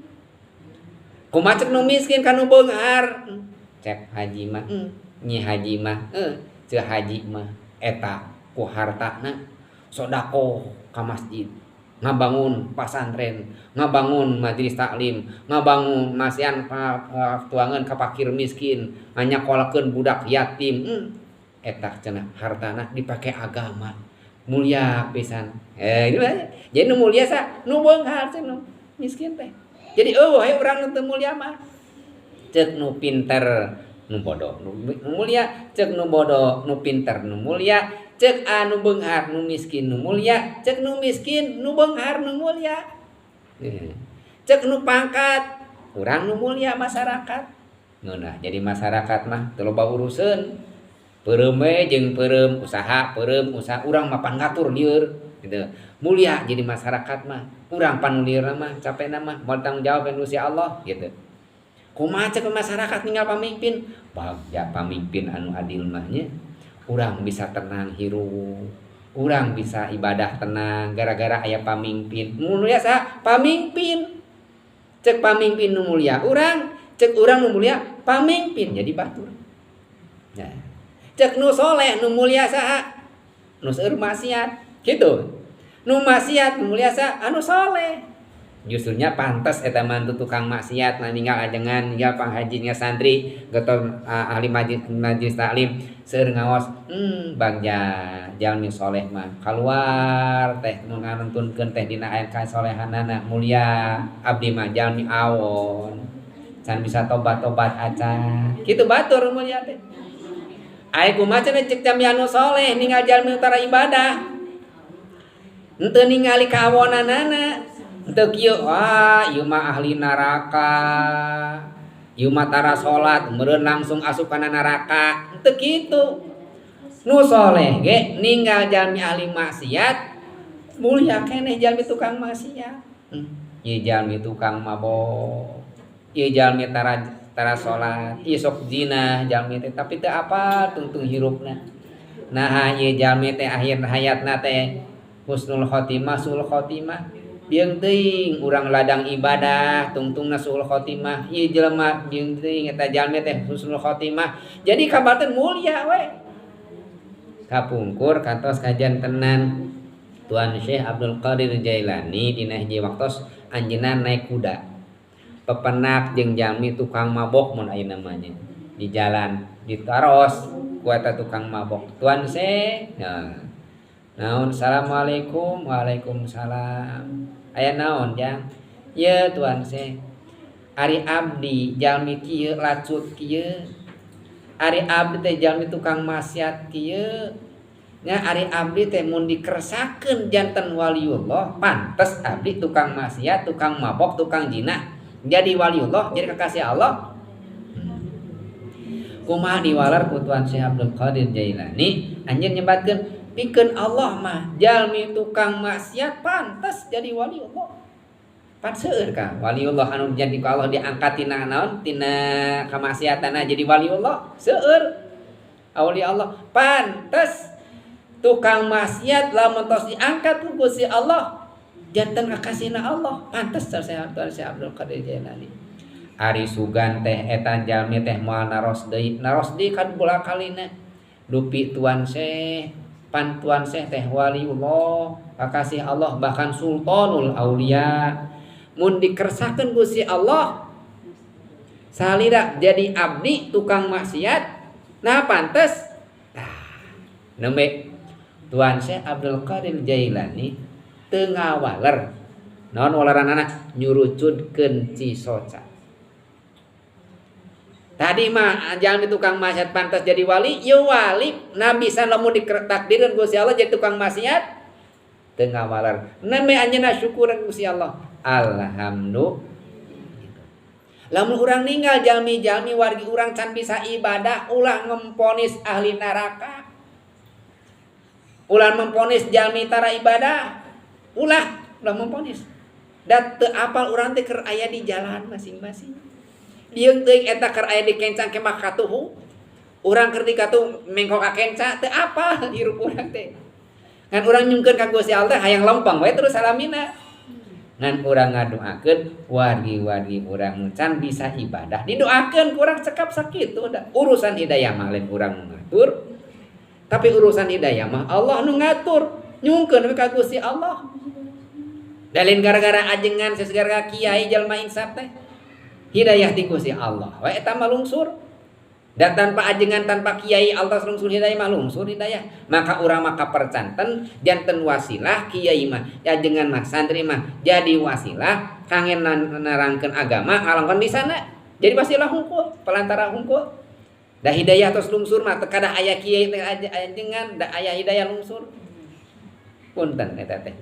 kumaha cek nu miskin kanu beunghar cek haji mah nyi haji mah ceu haji mah eta ku hartana sodako ka masjid ngabangun pasantren ngabangun majelis taklim ngabangun masian tuangan ka fakir miskin nganyakolkeun budak yatim eta cenah hartana dipake agama mulia pisan itu jadi nu mulia sa nu beunghar cek nu miskin teh jadi he urang nu teu mulia mah cek nu pinter nu bodoh nu mulia cek nu bodoh nu pinter nu mulia cek anu beunghar nu miskin nu mulia cek nu miskin nu beunghar nu mulia cek nu pangkat urang nu mulia masyarakat nah jadi masyarakat mah teu loba urusan peureum we jeung peureum usaha urang mah pan ngatur lieur gitu mulia jadi masyarakat mah urang pan lieur mah capena mah moal tanggung jawab ka Gusti Allah gitu kumaha cek masyarakat ninggal pamimpin bagja pamimpin anu adil mah nya urang bisa tenang hirup Urang bisa ibadah tenang gara-gara aya pamimpin. Mulia sa pamimpin. Cek pamimpin nu mulia urang, cek urang nu mulia pamimpin jadi batur. Nah, cek nu soleh nu mulia saha? Nu seueur maksiat. Gitu. Nu maksiat nu mulia saha? Anu soleh. Justrunya pantas eta mantu tukang maksiat ninggal ajengan ninggal panghajinya santri geton ahli majelis taklim seueur ngaos bagja jalmi soleh mah kaluar teh nu ngaruntunkeun teh dina aya kasolehanana mulia abdi mah jalmi awon can bisa tobat-tobat acan kitu batur mulia teh aya kumaha cenah cek jalmi anu soleh ninggal jalmi utara ibadah henteu ningali kaawonanana teu kieu ieu mah ahli neraka. Ieu mah tara salat meureun langsung asup kana neraka. Teu kitu. Nu saleh ge ninggal jalmi ahli maksiat mulia keneh jalmi tukang maksiat. Ieu jalmi tukang mabok. Ieu jalmi tara salat, ieu sok zina jalmi teh tapi teu apal tungtung hirupna. Nah ieu jalmi teh akhir hayatna teh husnul khotimah, sul khotimah. Biang teuing urang ladang ibadah tungtungna sul khotimah ieu jelema biang teuing eta jalmi teh husnul khotimah jadi kabateun mulia we kapungkur kantos kajantenan Tuan Syekh Abdul Qadir Jailani dina hiji waktos anjeunna naik kuda pepenak jeung jalmi tukang mabok mun aya namanya di jalan ditaros ku eta tukang mabok Tuan Syekh naon assalamualaikum waalaikumsalam aya naon jang ye Tuan Syekh ari abdi jalmi kieu lacut kieu ari abdi teh jalmi tukang maksiat kieu nya ari abdi teh mun dikeresakeun janten waliullah pantes abdi tukang maksiat tukang mabok tukang zina jadi waliullah jadi kekasih Allah kumaha diwalar ku Tuan Syekh Abdul Qadir Jailani anjeun nyebatkeun pikeun Allah mah jalmi tukang maksiat pantas jadi wali Allah. Pan seueur ka waliullah anu jadi ku Allah diangkat tina naon tina kamaksiatana jadi wali Allah seueur aulia Allah pantas tukang maksiat lamun tos diangkat ku Gusti Allah janten kakasihna Allah pantas Tuan Syekh Abdul Qadir Jailani. Ari sugan teh eta jalmi teh moal naros deui kad bola kalina dupi Tuan Syekh Tuan Syekh teh waliullah kakasih Allah bahkan sultanul aulia mun dikeresakeun Gusti Allah salira jadi abdi tukang maksiat nah pantes nembe Tuan Syekh Abdul Qadir Jailani teu ngawaler naon walaranana nyurucudkeun Cisoca tadi mah jangan tukang maksiat pantas jadi wali, ya wali. Nah bisa lamun ditakdireun Gusti Allah jadi tukang maksiat teu ngawaler. Neme anjeunna syukuran Gusti Allah. Alhamdulillah. Lamun urang ninggal jalmi-jalmi wargi urang can bisa ibadah, ulah ngemponis ahli neraka. Ulah memponis jalmi tara ibadah. Ulah memponis. Da teu apal urang teh keur aya di jalan masing-masing. Dieung teuing eta keur aya di kencang ke mah katuhu. Urang keur di katuh mengko ka kenca teu apal hirup urang teh. Ngan urang nyungkeun ka Gusti Allah hayang lempeng we terus salamina. Ngan urang ngadoakeun wargi-wargi urang can bisa ibadah didoakeun ku urang cekap sakitu da. Urusan hidayah mah lain urang ngatur. Tapi urusan hidayah mah Allah nu ngatur. Nyungkeun we ka Gusti Allah. Dalin gara-gara ajengan sesegara kiai jalma insaf teh. Hidayah ti Gusti Allah we eta mah lungsur dan tanpa ajengan tanpa kiai altas lungsur hidayah mah lungsur hidayah maka urang mah kapercanten janten wasilah kiai mah ajengan mah santri mah jadi wasilah kangen nerangkeun agama ngalangkeun di sana jadi wasilah hungkul pelantara hungkul da hidayah tos lungsur mah teu kada aya kiai teh ajengan da aya hidayah lungsur punten eta teh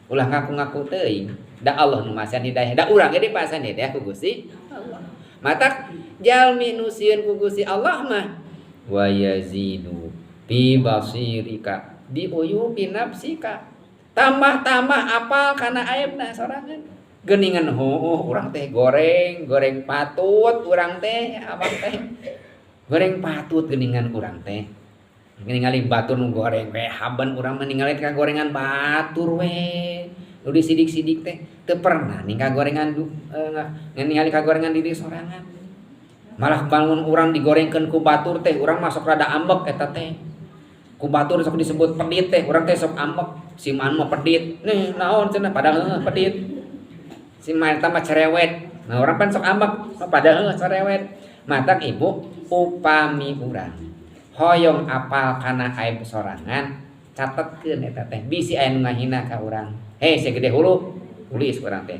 ulah ngaku-ngaku teuing da Allah nu masan hidayah da urang ge dipasan hidayah ku Gusti Allah. Matak jalmi nu sieun ku Gusti Allah mah wa yazidu bi basirika bi uyubi nafsika. Tambah-tambah apal kana aibna sorangan. Geuningan urang teh goreng patut urang teh abang teh. Goreng patut geuningan urang teh. ningali batur nu goreng we haban urang mah ningali kagorengan batur we nu disidik-sidik teh teu pernah ningali kagorengan ningali kagorengan di dieu sorangan malah bangun urang digorengkeun ku batur teh urang masuk rada ambek eta teh ku batur sok disebut pedit teh urang teh sok ambek si man mah pedit nih naon cenah padahal pedit si man mah cerewet nah urang pan sok ambek padahal cerewet matak ibu upami urang hoyong apal kana aib sorangan catetkeun eta teh bisi aya nu ngahina ka urang heh si gede hulu tulis urang teh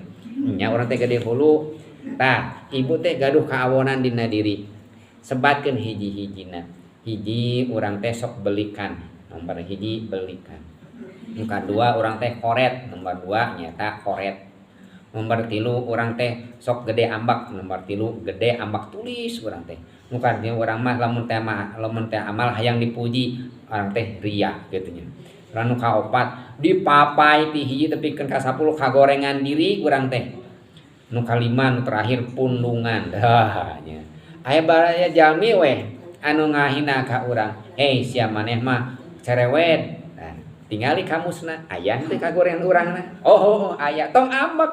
nya urang teh gede hulu tah ibu teh gaduh kaawonan dina diri sebatkeun hiji-hijina hiji urang teh sok belikan nomor hiji belikan nomor kadua urang teh koret nomor dua nyata koret nomor tilu urang teh sok gede ambak nomor tilu gede ambak tulis urang teh bukan dia orang mah lamun teh amal hayang dipuji orang teh ria gitu nya. Lalu kaopat dipapai ti hiji tepikeun ka 10 kagorengan diri urang teh. Nu kalima nu terakhir pundungan. Dah nya. Aya baraya jalmi we anu ngahina ka urang. Hei sia maneh mah cerewet. Nah, tingali kamusna aya teh kagorengan urangna. Oh aya tong ambek.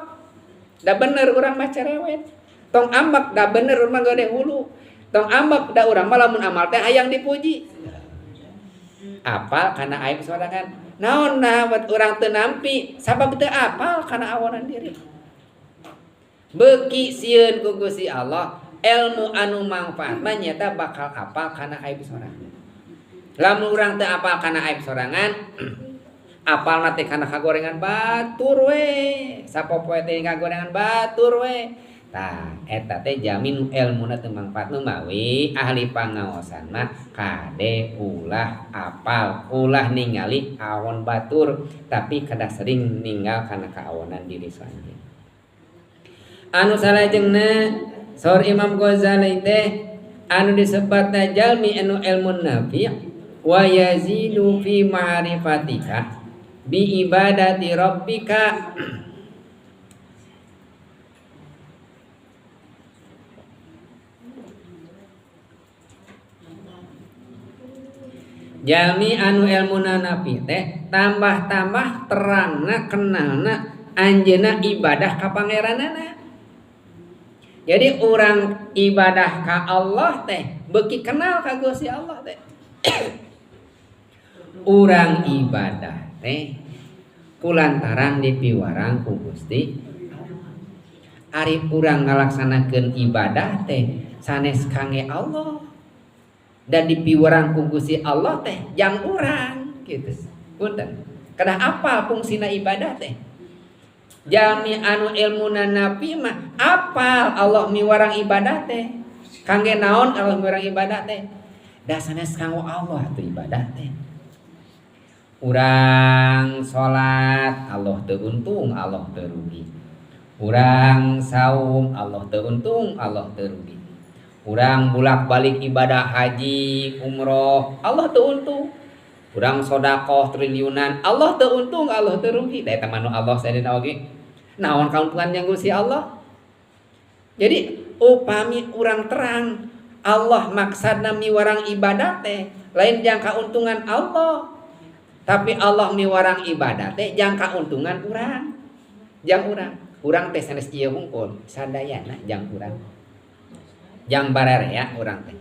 Da bener urang mah cerewet. Tong ambek da bener urang mah gede hulu. Tong ambak da urang mah lamun amal teh hayang dipuji. Apal kana aib sorangan. Naon nah buat urang teu nampi sabab teu apal kana awonan diri. Beuki sieun ku Gusti Allah ilmu anu mangfaat mah nyata bakal apal kana aib sorangan. Lamun urang teu apal kana aib sorangan apalna teh kana kagorengan batur we. Sapopoe teh kagorengan batur we. Tah eta teh jamin ilmuna teu mangfaat mawi ahli pangaosan mah kade ulah apal ulah ningali awon batur tapi kada sering ninggal kana kaawonan diri sorangan. Anu salajengna saur Imam Ghazali teh anu disebatna jalmi anu ilmun nafi' wa yazidu fi ma'rifatika bi ibadati rabbika jalmi anu ilmuna nafi teh tambah-tambah terangna kenalna anjeunna ibadah ka pangeranana. Jadi urang ibadah ka Allah teh beuki kenal ka Gusti Allah teh. Urang ibadah teh kulantaran dipiwarang ku Gusti. Ari urang ngalaksanakeun ibadah teh sanes kange Allah. Dan dipiwarang ku Gusti Allah teh jang urang gitu. Punten. Kada apal fungsina ibadah teh. Jalmi anu ilmuna nafi mah apal Allah miwarang ibadah teh. Kangge naon Allah miwarang ibadah teh? Da sanes kanggo Allah teh ibadah teh. Urang salat Allah teu untung, Allah teu rugi. Urang saum Allah teu untung, Allah teu rugi. Urang bolak-balik ibadah haji, umroh, Allah teu untung. Urang sedekah triliunan, Allah teu untung, Allah teu rugi. Da eta manu Allah sadina oge. Naon kauntungan yang Gusti Allah? Jadi upami urang terang Allah maksadna miwarang ibadah teh lain jang kauntungan Allah. Tapi Allah miwarang ibadah teh jang kauntungan urang. Jang urang. Urang teh sanes ieu hungkul, sadayana jang urang. Jang bararea urang teh.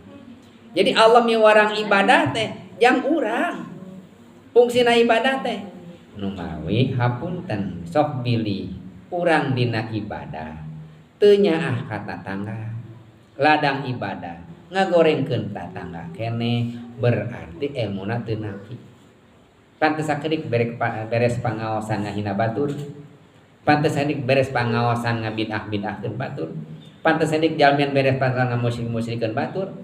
Jadi Allah miwarang ibadah teh jang urang. Fungsina ibadah teh nu mawi hapunten sok bilih urang dina ibadah teu nyaah ka tatangga. Ladang ibadah ngagorengkeun tatangga kene berarti ilmuna teu nafi. Pantes sakedik beres pangaosan ngahina batur. Pantes sakedik beres pangaosan ngabidah-bidahkeun batur. Pantes sakedik jalmian beres pangaosan ngamusyrik-musyrikeun batur.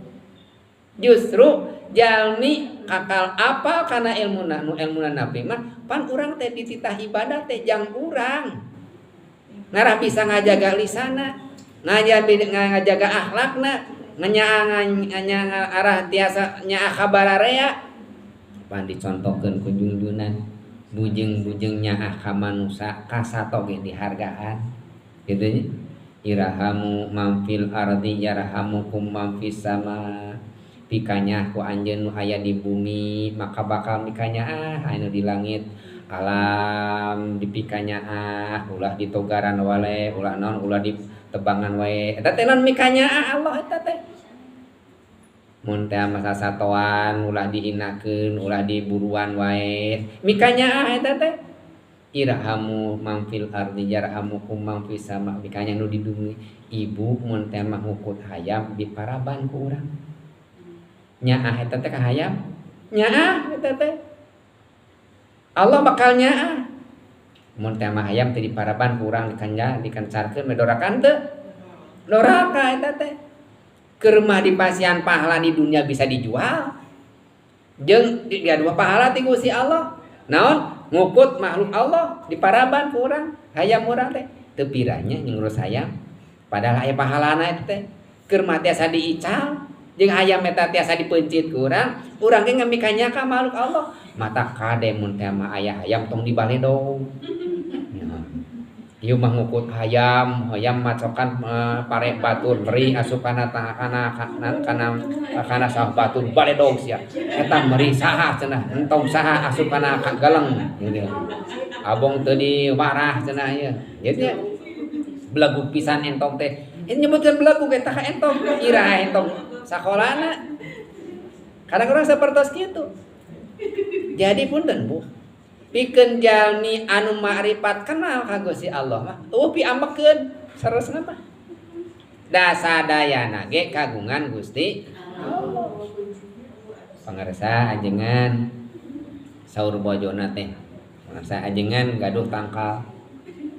Justru jalmi kakal apal kana ilmuna nu ilmuna nafi mah pan urang teh dititah ibadah teh jang urang. Ngarah bisa ngajaga lisana, ngajaga akhlakna, nganyaang arah tiasa nyaah kabararea. Pan dicontohkeun ku junjunan bujeng-bujeng nyaah ka manusa kasato ge dihargaan. Kitu nya. Irahamu man fil ardi yarhamukum man fis sama. pikanya ku anjeun nu aya di bumi maka bakal mikanya anu di langit alam dipikanya ulah di togaran wale ulah naon ulah di tebangan wae eta teh naon mikanya Allah eta teh mun teh masa satoan ulah dihinakeun ulah diburuan wae mikanya eta teh irhamu man fil ardi yarhamukum man fis sama mikanya nu di bumi ibu mun teh mah ngukut hayam diparaban ku urang nyaah eta teh ka hayam nyaah eta teh Allah bakal nyaah mun teh mah hayam teh diparaban ku urang dikancarkeun medorakan teu doraka eta teh keur mah dipasihan pahala di dunia bisa dijual jeung dua pahala ti Gusti Allah naon ngukut makhluk Allah diparaban ku urang hayam urang teh teu piranya ngurus hayam padahal aya pahalana eta teh keur mah tiasa diical jeung hayam eta tiasa dipencit ku urang ge ngamikanya ka makhluk Allah mata kade mun teh mah aya hayam tong dibaledog ieu mah ngukut hayam macokan pare batur meri asupana kana sah batur baledog sia eta meri saha cenah entong saha asupana ka galeng gitu abong teu diwarah cenah ieu jadi belagu pisan entong teh nyebutkeun belagu eta ka entong iraha entong sakolana kadang-kadang sapertos kitu jadi punten Bu pikeun jalmi anu makrifat kenal ka Gusti Allah mah pi ambekeun saresna mah da sadayana ge kagungan Gusti Allah pangarsa ajengan saur bojona teh pangarsa ajengan gaduh tangkal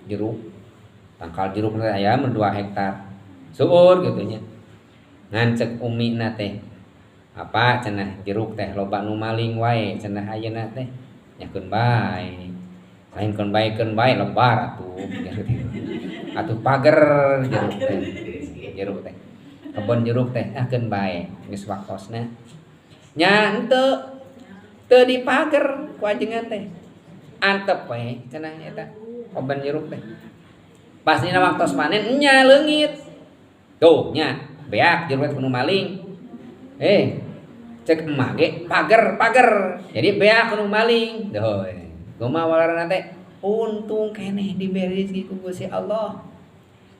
jeruk teh aya 2 hektar suur gitu nya ngan cek umina teh apa cenah jeruk teh loba nu maling wae cenah ayeuna teh nyakeun bae lainkeun bae lebar atuh pager jeruk teh kebon jeruk teh keun bae geus waktosna nya teu dipager ku ajengan teh antep we cenah eta kebon jeruk teh pas dina waktos panen nya leungit tuh nya beak jeruk kudu maling cek emak ge pager jadi beak kudu maling doh kumaha walarana teh untung keneh diberi rezeki ku Gusti Allah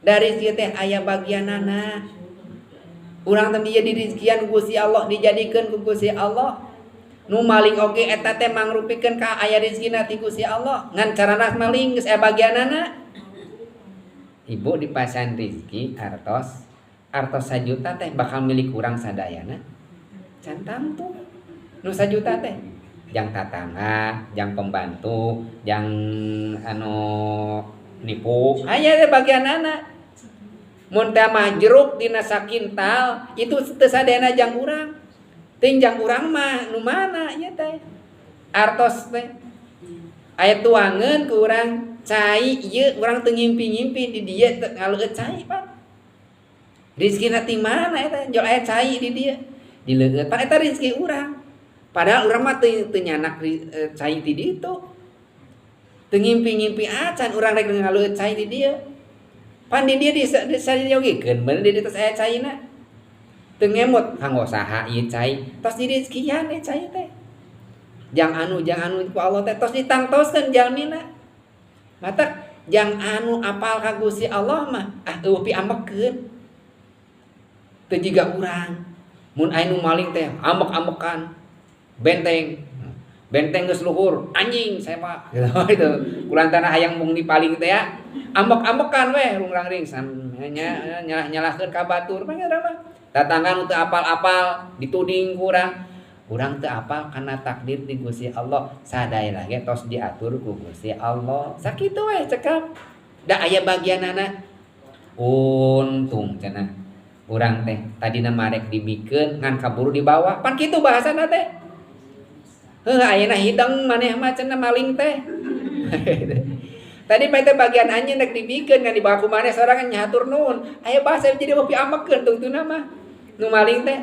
dari rezeki teh aya bagianana urang teh jadi rezekian Gusti Allah dijadikeun ku Gusti Allah nu maling oge eta teh mangrupikeun ka aya rezekina ti Gusti Allah ngan carana maling geus aya bagianana ibu dipasan rezeki artos 1 juta teh bakal milik urang sadayana can tamtu nu 1 juta teh jang tatangga jang pembantu jang anu nipu aya teh bagianana mun teh mah jeruk dina sakintal itu teu sadayana jang urang ting jang urang mah nu mana nya teh artos teh aya tuangeun ku urang cai ieu urang teu ngimpi-ngimpi di dieu teu ngaleueut cai Pak rezekina ti mana eta jol aya cai di dieu dileueut pan eta rezeki urang padahal urang mah teu nyanak cai ti ditu teu ngimpi-ngimpi acan urang rek ngaleueut cai di dieu pan di dieu disariogekeun bener di dieu aya caina teu ngemot kanggo saha ieu cai tos di rezekian cai teh jang anu ku Allah teh tos ditangtoskeun jalmina mata jang anu apal ka Gusti Allah mah eueuh pi ambekeun teu jiga urang mun aya nu maling teh ambek-ambekan benteng geus luhur anjing saya mah gitu kulantaran hayang mung dipaling teh ya ambek-ambekan we rungrang-ring nyalah-nyalahkeun ka batur mah tatangga nu teu apal-apal dituding ku urang teu apal kana takdir di Gusti Allah sadaya ge tos diatur ku Gusti Allah sakitu we cekap da aya bagianana untung cenah urang teh tadina marek dibikeun ngan kaburu dibawa pan kitu bahasana teh ayeuna hidang maneh mah cenah maling teh tadi teh bagian anjeun rek dibikeun ngan dibawa ku maneh sorangan nyatur nuhun aya bahasa jadi opi ambekeun tungtuna mah nu maling teh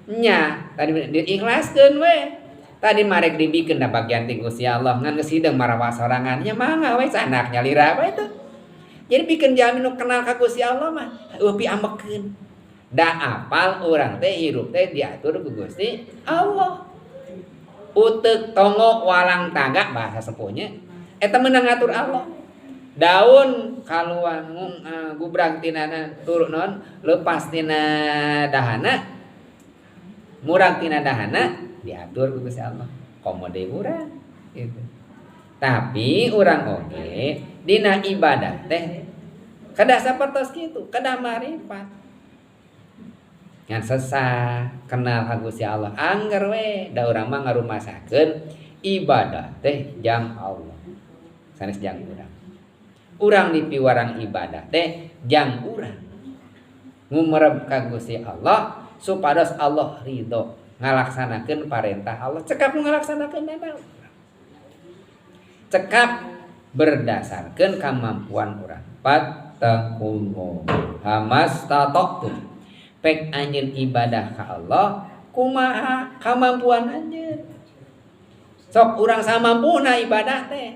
nya tadi diikhlaskeun we tadi marek dibikeun da bagian ti Gusti Allah ngan geus hidang marawa sorangan nya mangga we sanak nyalira we itu jadi bikin jalmi nu kenal ka Gusti Allah mah opi ambekeun Da apal urang teh hirup teh diatur ku Gusti Allah. Uteuk tongok walang taga bahasa sepuhnya eta meunang ngatur Allah. Daun kaluan gubrang tina turun non lepas tina dahana murang tina dahana diatur ku Gusti Allah. Komode urang gitu. Tapi urang oge dina ibadah teh kada sapertos kitu, kada marifat. Ngan sesah kenal ka Gusti Allah angger we da urang mah ngarumasakeun ibadah teh jang Allah. Sanes jang urang. Urang dipiwarang ibadah teh jang urang. Ngumerep ka Gusti Allah supados Allah ridho ngalaksanakeun parentah Allah. Cekap ngalaksanakeun nana. Cekap berdasarkan kemampuan urang. Fattaqullah hamastata'tum. Pek anjeun ibadah ka Allah kumaha kemampuan anjeun. Sok urang samampuna ibadah teh.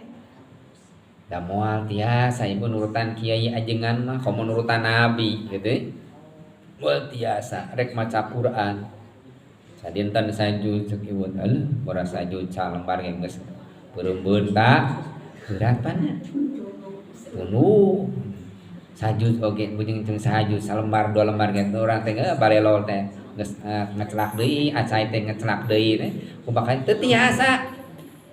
Da moal tiasa ibu nurutan kiai ajengan mah komo nurutan nabi gitu. Moal tiasa rek maca Quran. Sadinten sajud sakiwut aleuh bora sajud salembar geus beureumbun tak berat pana. Penuh sajud oge bujing jeung sajud salembar dua lembar gitu urang teh balelol teh geus ngecelak deui acai teh ngecelak deui teh kumaha teu tiasa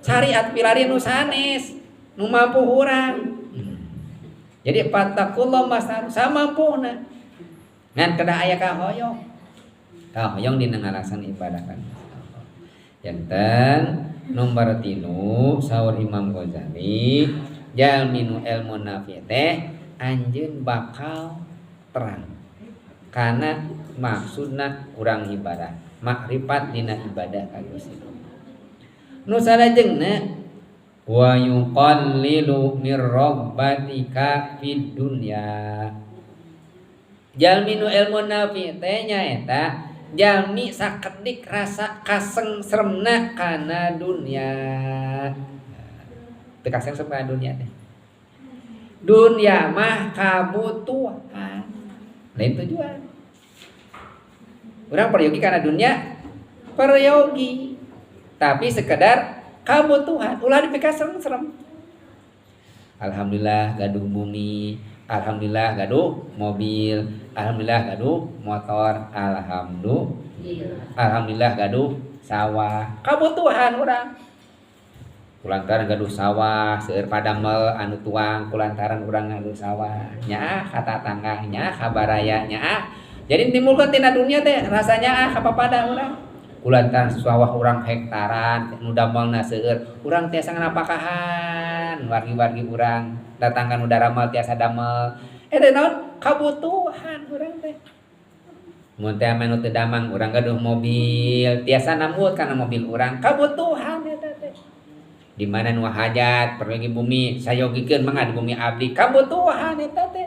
syariat pilari nu sanes nu mampu urang. Jadi fattaqullah masaru samampuna ngan kada aya kahoyong. Kahoyong dina ngalaksanakeun ibadah kan. Janten nomor 3 saur Imam Ghazali jalminu ilmu nafi teh anjeun bakal terang karena maksudna urang ibadah makrifat dina ibadah ka Gusti. Nu salajengna wa yuqallilu mir rabbatika fid dunya. Jalminu ilmu nafi teh nyaeta jalmi sakedik rasa kasengsremna kana dunya. Teu kasengsrem kana dunya teh. Dunia mah kabutuhan, lain tujuan. Urang peryogi karena dunia peryogi, tapi sekedar kabutuhan. Ulah dipikir serem-serem. Alhamdulillah gaduh bumi, alhamdulillah gaduh mobil, alhamdulillah gaduh motor, alhamdulillah gaduh sawah. Kabutuhan urang. Kulantaran gaduh sawah seueur padamel anu tuang kulantaran urang gaduh sawah nyaah kata tangga nyaah kabaraya nyaah jadi timbulkeun tina dunia teh rasanya kapapada urang kulantaran sawah urang hektaran nu damelna seueur urang tiasa nganapakahan wargi-wargi urang datangkan nu daramal tiasa damel eta naon kabutuhan urang teh mun teh anu teu damang urang gaduh mobil tiasa namut kana mobil urang kabutuhan eta teh di mana nu hajat pergi bumi sayogikeun mangga di bumi abdi kabutuhan eta teh.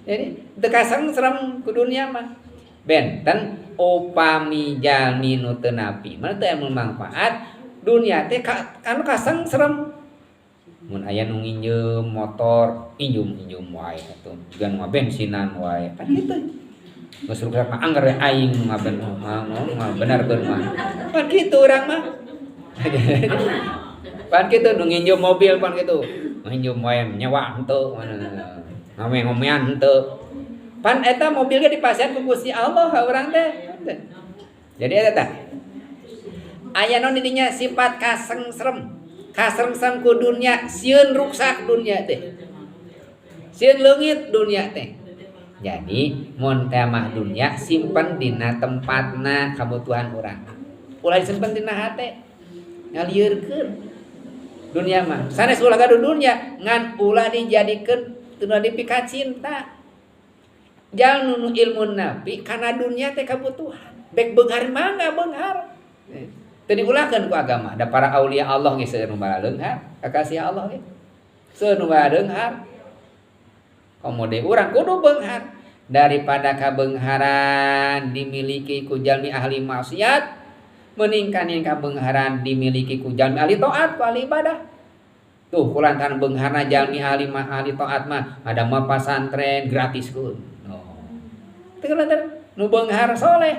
Jadi teu kasengsrem ku dunia mah. Benten upami jalmi nu teu napi mah teu aya manfaat dunia teh anu kasengsrem. Mun aya nu nginjem motor injum wae atuh juga nu bensinan wae kan kitu. Geus rusak mah anggar aing nu benerkeun mah. Kan kitu urang mah. Pan kitu nu nginjem mobil pan kitu. Nginjem wae nyewa henteu ngome-ngomean henteu. Pan eta mobil ge dipasieun ku Gusti Allah ka urang teh. Jadi eta tah. Aya naon di dinya sifat kasengsrem. Kasengsrem ku dunia, sieun ruksak dunia teh. Sieun leungit dunia teh. Jadi mun teh mah dunia simpen dina tempatna kabutuhan urang. Ulah disimpen dina hate. Ngalieureun. Dunia mah sanes ulah gaduh dunia ngan ulah dijadikeun teu dipika cinta. Jal nu ilmu nabi kana dunia teh kabutuhan. Bek beunghar mangga beunghar. Teu diulahkeun ku agama. Da para aulia Allah ge seueur nu bala leunghar, kakasih Allah ge. Seueur nu bala leunghar. Komode urang kudu beunghar daripada kabeungharan dimiliki ku jalmi ahli maksiat. Meningkanin kabeungharan dimiliki ku jalmi ahli taat ku ahli ibadah. Tuh kulantaran beungharna jalmi ahli taat mah ada mah pasantren gratis kun. Oh. Teu kulantaran nu beunghar soleh.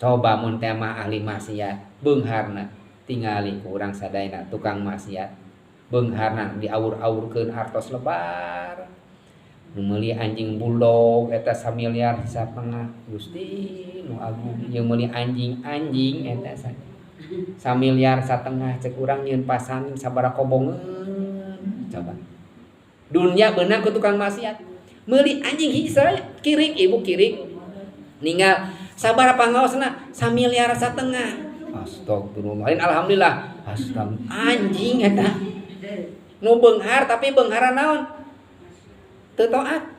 Coba mun teh mah ahli maksiat, beungharna tingali ku urang sadayana tukang maksiat. Beungharna diaur-aurkeun hartos lebar. Nu meuli anjing bulldog eta 1 miliar 1,5. Gusti nu agung jeung meuli anjing eta 1 miliar 1,5 cek urang nyieun pasang sabaraha kobongeun. Coba. Dunya beunang ku tukang maksiat. Meuli anjing hiji kirik ibu kirik. Ninggal sabaraha pangaosna 1,5 miliar. Astagfirullah. Alhamdulillah. Anjing eta. Nu beunghar tapi beungharan naon? Teu taat.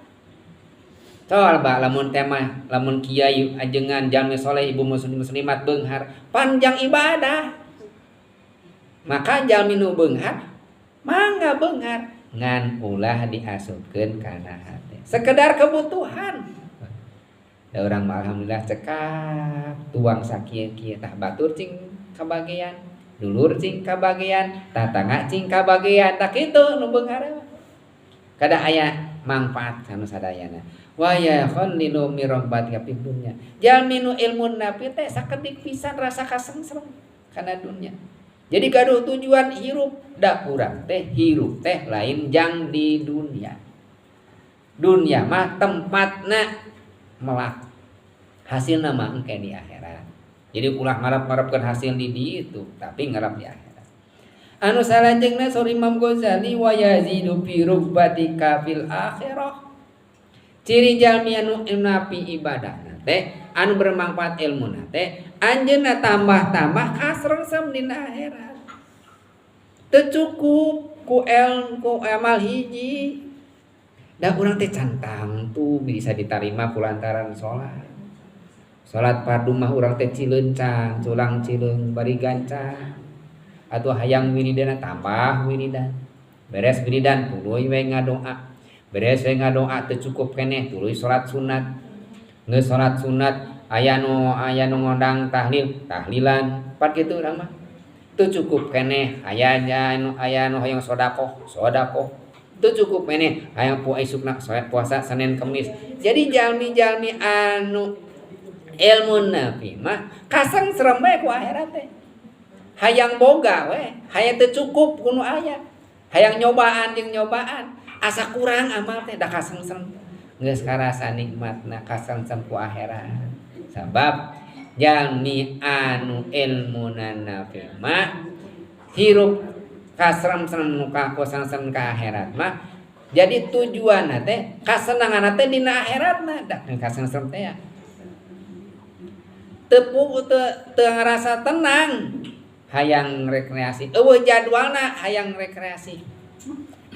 Coba lamun tema lamun kiai ajengan jalmi soleh ibu muslimat beunghar panjang ibadah. Maka jalmi nu beunghar mangga beunghar ngan ulah diasupkeun kana hate. Sekedar kebutuhan. Da urang mah alhamdulillah cekap tuang sakieu-kieu tah batur cing kabagian, dulur cing kabagian, tatangga cing kabagian, tah kitu nu beunghar. Kada aya manfaat kana sadayana. Wa ya khallilu mirabbatika fid dunya. Jalmi nu ilmun napi teh sakedik pisan rasa kasengsem kana dunya. Jadi gaduh tujuan hirup da urang teh hirup teh lain jang di dunia. Dunia mah tempatna melak. Hasilna mah engke di akhirat. Jadi ulah ngarep-ngarepkeun hasil di dieu tapi ngarep di akhirat. Anu salanjengna sori Imam Ghazali wa yazidu fi rubbatika fil akhirah. Ciri jalmi anu napi ibadahna teh anu bermanfaat ilmuna teh anjeunna tambah-tambah kasrengsem dina akhirat. Teu cukup ku amal hiji. Da urang teh cantang tuh bisa diterima kulantaran salat. Salat fardu mah urang teh cileuncang, culang cileung bari gancang. Atuh hayang wiridana tambah wiridan. Beres wiridan tuluy we ngadoa. Beres we ngadoa teu cukup keneh tuluy salat sunat. Geus salat sunat aya nu ngondang tahlilan. Pat kitu urang mah. Teu cukup keneh aya nu hayang sedekah. Teu cukup keneh hayang isukna puasa Senin Kemis. Jadi jalmi-jalmi anu ilmu nabi mah kasengsrem we ku akhirat teh. Hayang boga we, hayang teu cukup kudu aya. Hayang nyobaan jeung nyobaan, asa kurang amal teh da kasengsrem. Geus karasa nikmatna kasengsrem ku akhirat. Sabab jalmi anu ilmuna nabi mah hirup kasrem-srem nu kasengsrem ka akhirat mah jadi tujuanna teh kasenanganna teh dina akhiratna da kasengsrem teh ya. Teu ngarasa tenang hayang rekreasi eueuh jadwalna hayang rekreasi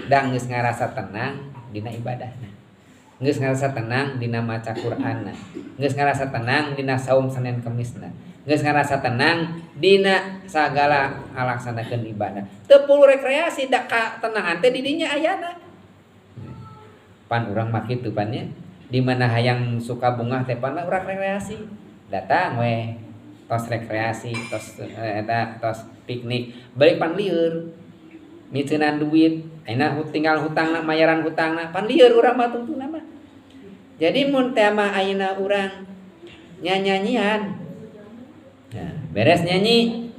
da geus ngarasa tenang dina ibadahna geus ngarasa tenang dina maca Qur'anna geus ngarasa tenang dina saum Senin Kemisna geus ngarasa tenang dina sagala ngalaksanakeun ibadah teu perlu rekreasi da katenangan teh di dinya ayana pan urang mah kitu pan nya di mana hayang suka bunga teh pan urang rekreasi datang we tos rekreasi tos piknik balik pan lieur miceunan duit ayeuna tinggal hutangna mayaran hutangna pan lieur urang mah tuntuna mah jadi mun teh mah ayeuna urang nyanyian nah beres nyanyi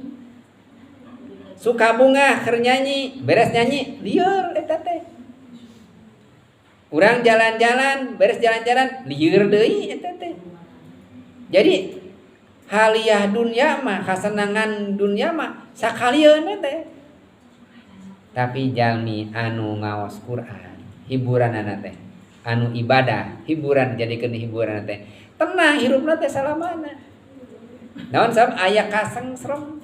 suka bunga keur nyanyi beres nyanyi lieur eta teh urang jalan-jalan beres jalan-jalan lieur deui eta teh. Jadi haliah dunia mah kasenangan dunia mah sakalieun teh. Tapi jalmi anu ngaos Quran, hiburanana teh, anu ibadah, hiburan jadikeun hiburan teh. Tenang hirupna teh salamana. Naon sabab aya kasengsrem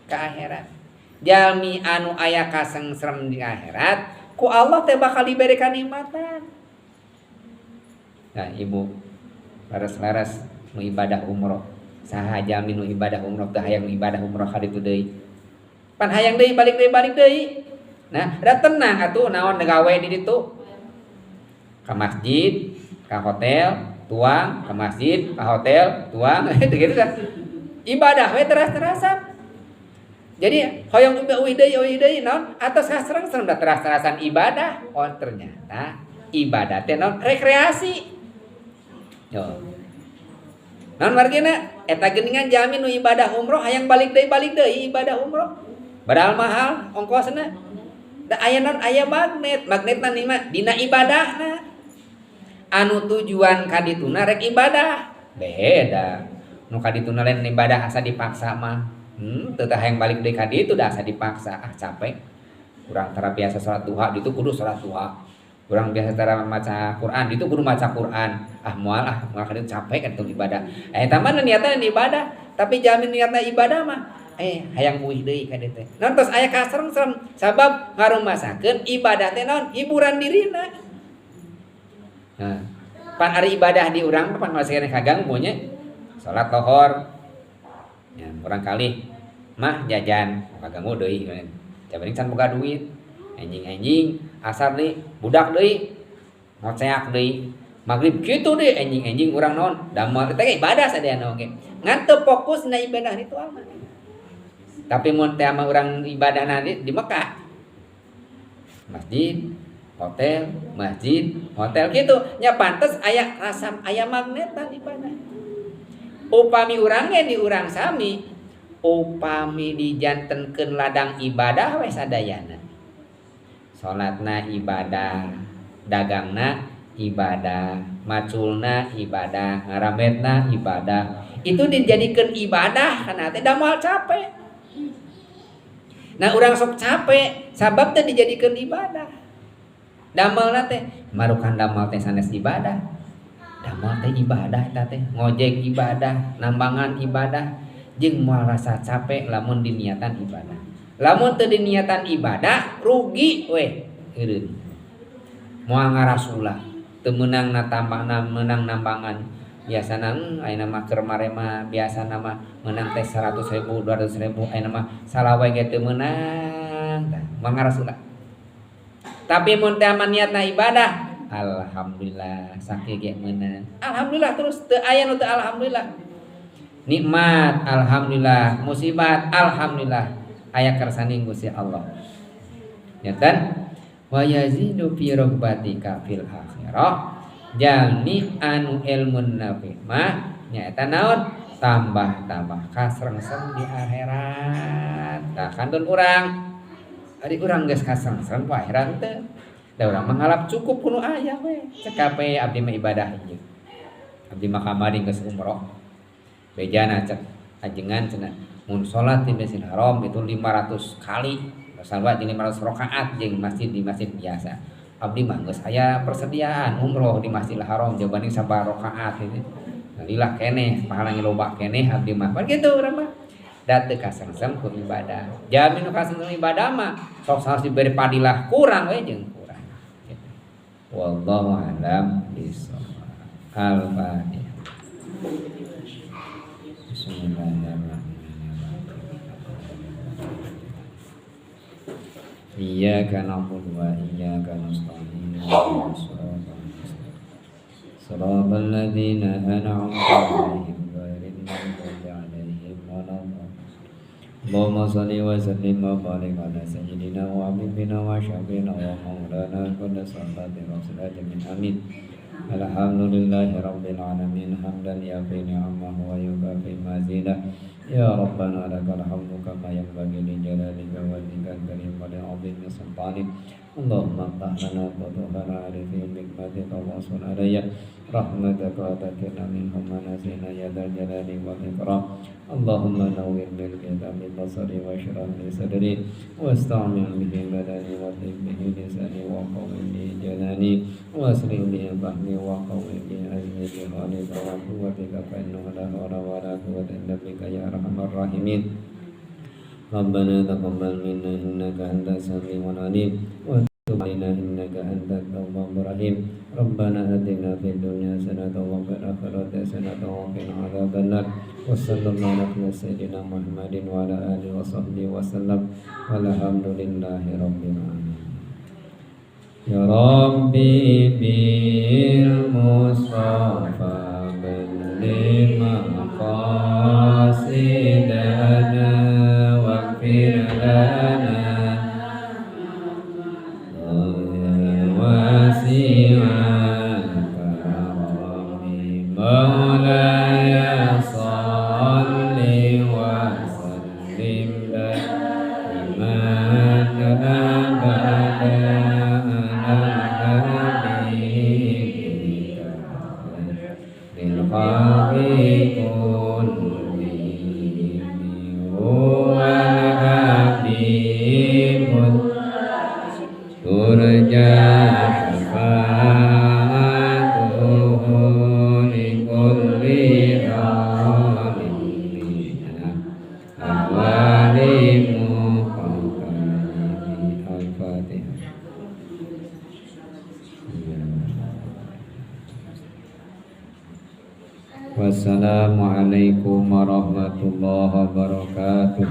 ka akhirat. Jalmi anu aya kasengsrem di akhirat, ku Allah teh bakal diberikan nikmatan. Nah, ibu laras-laras nu ibadah umroh saha jalmi nu ibadah umroh teu hayang ibadah umroh ka ditu deui pan hayang deui balik deui nah da tenang atuh naon gawe di ditu ka masjid ka hotel tuang ka masjid ka hotel tuang itu gitu kan ibadah we teras-terasan jadi hoyong euy deui naon atos kasreng-sreng da teras-terasan ibadah oh ternyata ibadah teh naon rekreasi yo Naon margina eta geuningan jami nu ibadah umroh hayang balik deui ibadah umroh. Padahal mahal ongkosna. Da aya naon aya magnetna dina ibadahna. Anu tujuan ka dituna rek ibadah. Beda. Nu ka dituna lain ibadah asa dipaksa mah. Teu tah hayang balik deui ka ditu da asa dipaksa. Capek. Urang tara biasa salat duha ditu kudu salat duha. Urang biasa tara maca Quran ditu kudu maca Quran. Moal ka ditu capek kan ibadah. Eta mah niatna ibadah, tapi jamin niatna ibadah mah hayang muih deui ka ditu. Naon tos aya kasrem-serem sabab ngarumasakeun ibadah teh naon hiburan dirina. Nah, pan ari ibadah di urang pan masih kaganggu nya. Salat lohor. Ya, urang kali mah jajan kaganggu deui. Jabaring can boga duit. Anjing asar deui, budak deui. Ngoceak deui. Magrib kitu deui anjing urang naon damel teh ibadah sadayana oge. Ngan teu fokus na ibadah ritual mah. Tapi mun teh mah urang ibadahna di Mekah. Masjid, hotel gitu. Nya pantes aya rasa aya magnetan ibadah. Upami urang ge di urang sami, upami dijantenkeun ladang ibadah we sadayana. Salatna ibadah, dagangna ibadah, maculna ibadah, ngarametna ibadah. Itu dijadikeun ibadah kana teh da moal capek. Nah urang sok capek sabab teh dijadikeun ibadah. Damelna teh marukan damel teh sanes ibadah. Damel teh ibadah eta teh, ngojek ibadah, nambangan ibadah, jeung moal rasa capek lamun diniatan ibadah. Lamun teu diniatan ibadah rugi we eureun. Moal ngarasulah, teu meunang na tambangna meunang nambangan. Biasana ayeuna mah keur mare mah biasana mah meunang teh 100.000, 200.000, ayeuna mah salawe ge teu meunang tah, moal ngarasulah. Tapi mun teh niatna ibadah, alhamdulillah sakit ge meunang. Alhamdulillah terus teu aya nu teu alhamdulillah. Nikmat alhamdulillah, musibat alhamdulillah. Aya kersani Gusti Allah. Ya kan? Wa yazidu fi rahbatika fil akhirah. Jalni anu ilmun nafi mah nyaeta naon? Tambah-tambah kasrengsem di akhirat. Tah kantun urang ari urang geus kasrengsem ku akhirat teh. Da urang manghalap cukup kudu aya we. Cekape abdi mah ibadah ieu. Abdi mah kamari geus umroh. Bejana cek ajengan cenah. Mun salat di Masjidil Haram itu 500 kali, salat di 500 rakaat jeung di masjid biasa. Abdi mah geus aya persediaan umroh di Masjidil Haram dibanding sabaraha rakaat itu. Alhamdulillah keneh pahala loba keneh abdi mah. Pan kitu urang mah. Da teu kasengseum ku ibadah. Jamin nu kasengseum ibadah mah sok saos diberi padilah kurang we jeung kurang. Gitu. Wallahu a'lam bishawab. Al-Fatihah. Bismillahirrahmanirrahim. Iyyaka na'budu wa iyyaka nasta'in. Shiratal ladzina an'amta 'alaihim ghairil maghdubi 'alaihim waladdallin. Allahumma shalli wa sallim wa barik 'ala sayyidina wa habibina wa syafi'ina wa maulana qudus sallallahu alaihi amin. Alhamdulillahi rabbil alamin hamdan yafi ni'amahu wa yukafi mazidah. Ya Rabbana lakal hamdu kama yanbaghi li jalalika wa wajhikal karim wa li 'azimi sultanik. Allahumma iftah lana futuhana arifin bikmatika wa asul alayya rahmataka wa takirna minhum manasina ya dzal jalali wal ikram. Allahumma nawwir bil kitabi basari wa shrah li sadri wasta'mil bihi badani wa bihi lisani wa qawmi li jalani wa asri li fahmi wa qawmi li azmi bi khalika wa quwwatika fa innahu la hawla wa la quwwata illa bika ya arhamar rahimin. Rabbana taqabbal minna innaka antas samiul alim wa tub 'alaina innaka antat tawwabur rahim. Rabbana atina fid dunya hasanatan wa fil akhirati hasanatan wa qina adzabannar. Wassallallahu ala sayyidina Muhammadin wa ala alihi wa sahbihi wasallam. Walhamdulillahi rabbil alamin. Ya Rabbi bil Mustafa balligh maqasidana waghfir lana wasi'al karami maulaya lil khalqi kullihim huwal habibun turja syafa'atuhu li kulli zalim minna awali muqaddami al-Fatihah. Wassalamualaikum warahmatullahi wabarakatuh.